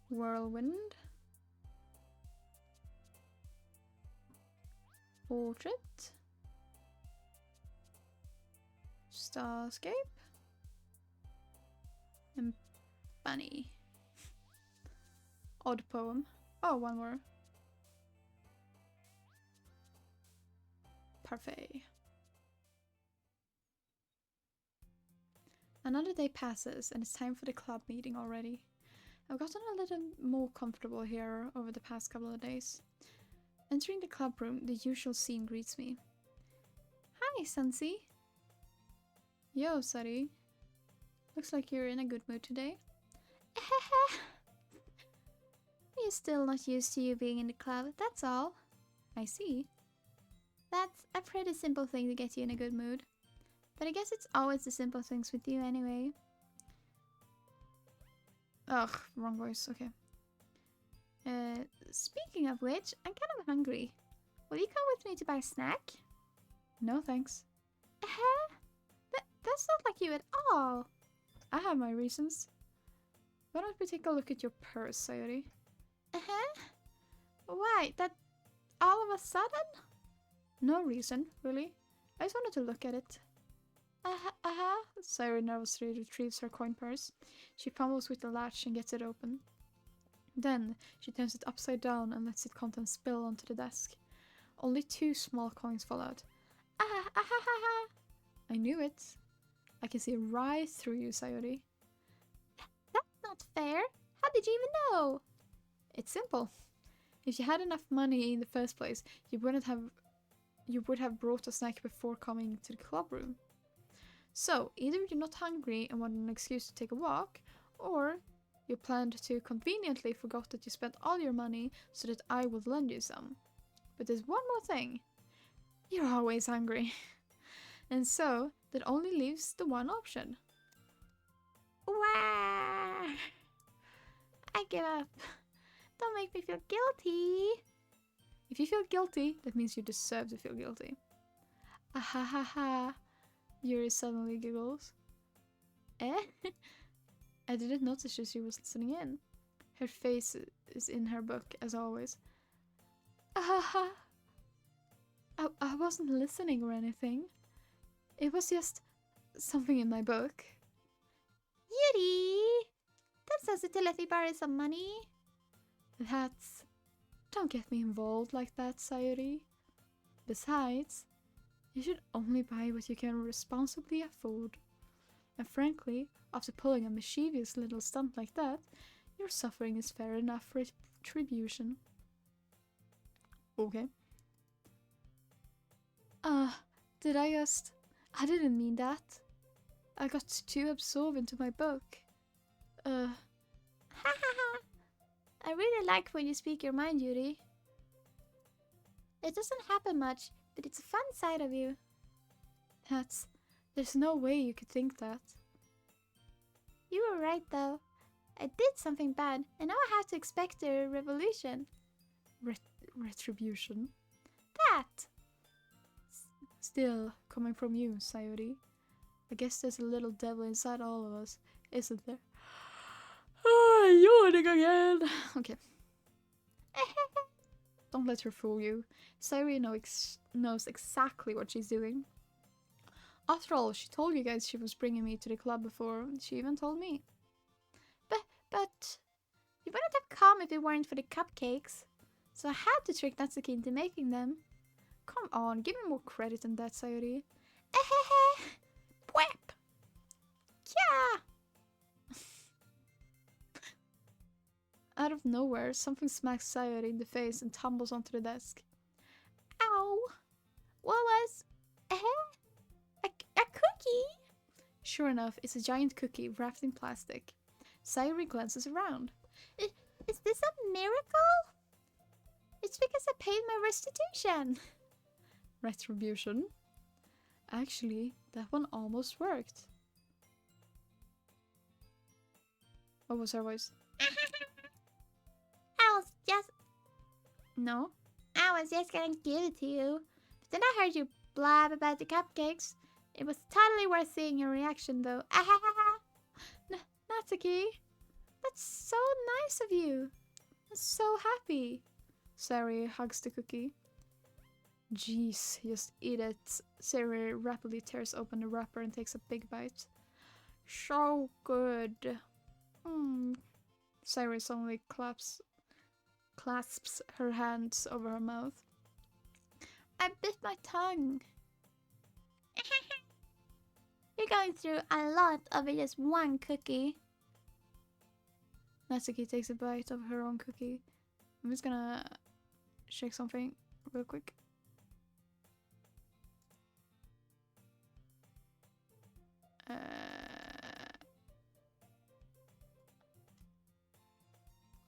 Speaker 1: Whirlwind. Portrait. Starscape. And bunny. Odd poem. Oh, one more. Parfait. Another day passes and it's time for the club meeting already. I've gotten a little more comfortable here over the past couple of days. Entering the club room, the usual scene greets me. Hi, Sensi. Yo, Sari. Looks like you're in a good mood today. We're still not used to you being in the club, that's all. I see. That's a pretty simple thing to get you in a good mood. But I guess it's always the simple things with you anyway. Ugh, wrong voice, okay. Speaking of which, I'm kind of hungry. Will you come with me to buy a snack? No, thanks. That's not like you at all. I have my reasons. Why don't we take a look at your purse, Sayori? Why? That all of a sudden? No reason, really. I just wanted to look at it. Sayori nervously retrieves her coin purse. She fumbles with the latch and gets it open. Then, she turns it upside down and lets its contents spill onto the desk. Only 2 small coins fall out. I knew it. I can see right through you, Sayori. That's not fair. How did you even know? It's simple. If you had enough money in the first place, you would have brought a snack before coming to the club room. So, either you're not hungry and want an excuse to take a walk, or you planned to conveniently forgot that you spent all your money so that I would lend you some. But there's one more thing. You're always hungry. And so, that only leaves the one option. Wah! I give up. Don't make me feel guilty. If you feel guilty, that means you deserve to feel guilty. Ahahaha. Yuri suddenly giggles. I didn't notice she was listening in. Her face is in her book, as always. Ahaha. I wasn't listening or anything. It was just something in my book. Yuri! That's also to let me borrow some money. Don't get me involved like that, Sayori. Besides, you should only buy what you can responsibly afford. And frankly, after pulling a mischievous little stunt like that, your suffering is fair enough retribution. Okay. I didn't mean that. I got too absorbed into my book. I really like when you speak your mind, Yuri. It doesn't happen much, but it's a fun side of you. There's no way you could think that. You were right, though. I did something bad, and now I have to expect a revolution. Retribution? That! Still, coming from you, Sayori. I guess there's a little devil inside all of us, isn't there? Yawning again! Okay. Don't let her fool you. Sayori knows exactly what she's doing. After all, she told you guys she was bringing me to the club before she even told me. But you wouldn't have come if it weren't for the cupcakes. So I had to trick Natsuki into making them. Come on, give me more credit than that, Sayori. Pwep! Yeah! Out of nowhere, something smacks Sayori in the face and tumbles onto the desk. Ow! What was... a cookie? Sure enough, it's a giant cookie wrapped in plastic. Sayori glances around. Is this a miracle? It's because I paid my restitution. Retribution? Actually, that one almost worked. What was her voice?
Speaker 2: I was just... No. I was just gonna give it to you. But then I heard you blab about the cupcakes. It was totally worth seeing your reaction though.
Speaker 1: Natsuki, that's so nice of you. I'm so happy. Sayori hugs the cookie. Jeez, just eat it. Sayori rapidly tears open the wrapper and takes a big bite. So good. Sayori suddenly clasps her hands over her mouth. I bit my tongue.
Speaker 2: You're going through a lot over just one cookie.
Speaker 1: Natsuki takes a bite of her own cookie. I'm just gonna shake something real quick.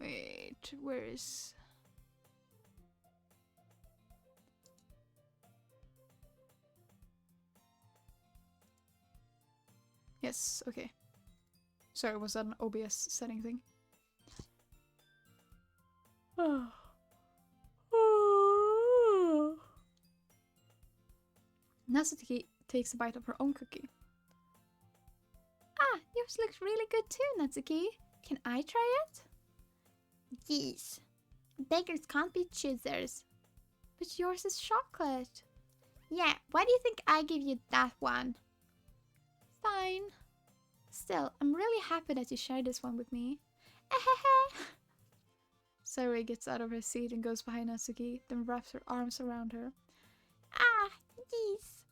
Speaker 1: Wait, where is... Yes, okay. Sorry, was that an OBS setting thing? Natsuki takes a bite of her own cookie. Ah, yours looks really good too, Natsuki. Can I try it?
Speaker 2: Yes. Beggars can't be choosers.
Speaker 1: But yours is chocolate.
Speaker 2: Yeah, why do you think I give you that one?
Speaker 1: Fine. Still, I'm really happy that you shared this one with me. Sayori gets out of her seat and goes behind Natsuki, then wraps her arms around her.
Speaker 2: Ah, yes.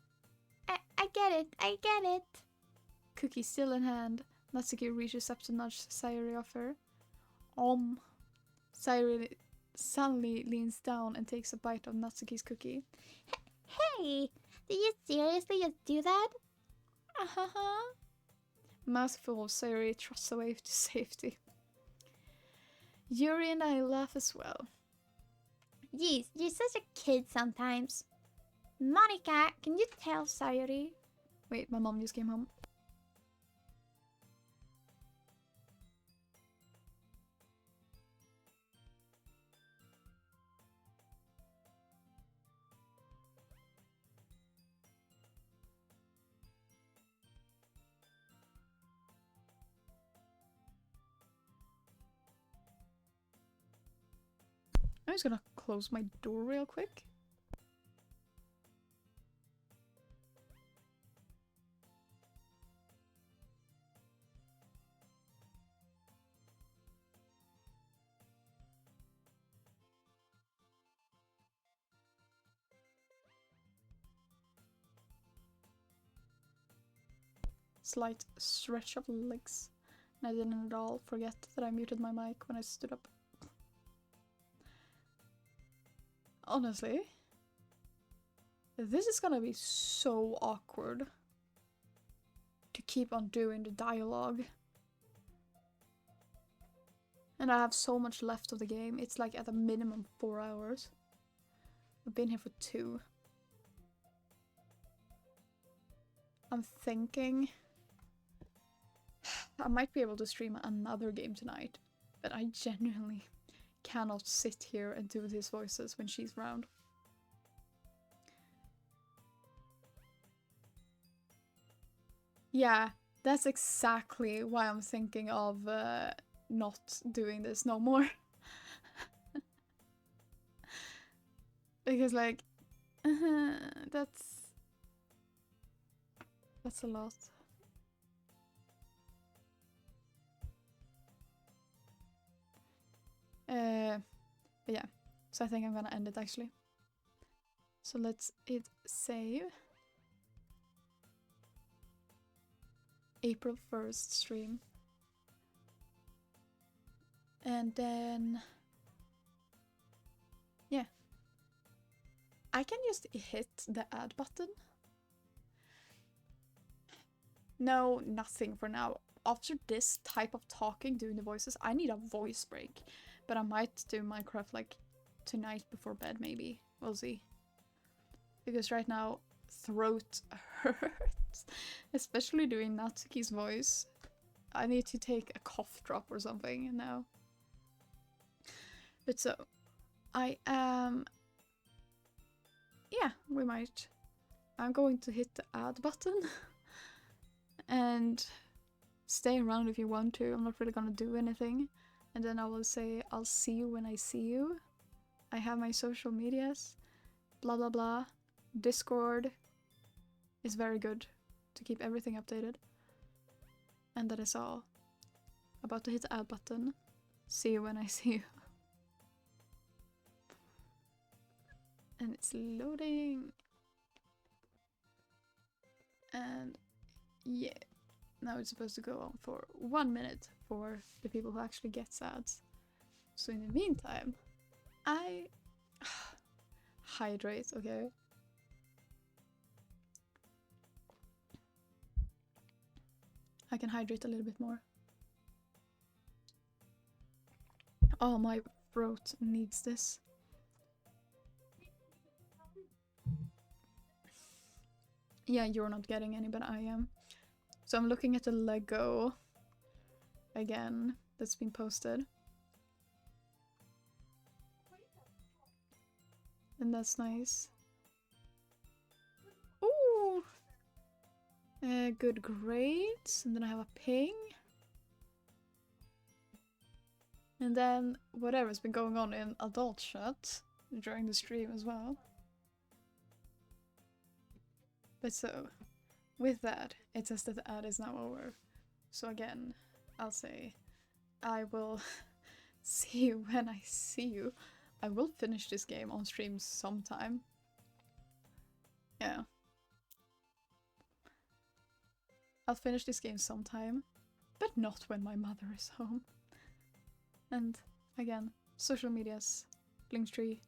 Speaker 2: I get it.
Speaker 1: Cookie still in hand, Natsuki reaches up to nudge Sayori off her. Sayori suddenly leans down and takes a bite of Natsuki's cookie.
Speaker 2: Hey, did you seriously just do that?
Speaker 1: Mouthful, Sayori thrusts away to safety. Yuri and I laugh as well.
Speaker 2: Yes, you're such a kid sometimes. Monica, can you tell Sayori?
Speaker 1: Wait, my mom just came home. I'm just gonna close my door real quick. Slight stretch of legs. And I didn't at all forget that I muted my mic when I stood up. Honestly, this is gonna be so awkward to keep on doing the dialogue. And I have so much left of the game. It's like at a minimum 4 hours. I've been here for 2. I'm thinking I might be able to stream another game tonight, but I genuinely cannot sit here and do these voices when she's around. Yeah, that's exactly why I'm thinking of not doing this no more. Because like, that's a lot. But yeah, so I think I'm gonna end it actually. So let's hit save. April 1st stream. And then, yeah. I can just hit the add button. No, nothing for now. After this type of talking, doing the voices, I need a voice break. But I might do Minecraft like tonight before bed maybe. We'll see. Because right now, throat hurts. Especially doing Natsuki's voice. I need to take a cough drop or something now. But so, I am... yeah, we might. I'm going to hit the add button. And stay around if you want to. I'm not really gonna do anything. And then I will say, I'll see you when I see you. I have my social medias. Blah blah blah. Discord is very good to keep everything updated. And that is all. About to hit the add button. See you when I see you. And it's loading. And yeah, now it's supposed to go on for 1 minute for the people who actually get ads. So in the meantime, I hydrate, okay? I can hydrate a little bit more. Oh, my throat needs this. Yeah, you're not getting any, but I am. So I'm looking at the Lego again that's been posted. And that's nice. Ooh! Good grades. And then I have a ping. And then whatever's been going on in adult chat during the stream as well. But so, with that, it says that the ad is now over. So again, I'll say, I will see you when I see you. I will finish this game on stream sometime. Yeah. I'll finish this game sometime, but not when my mother is home. And again, social medias, Linktree,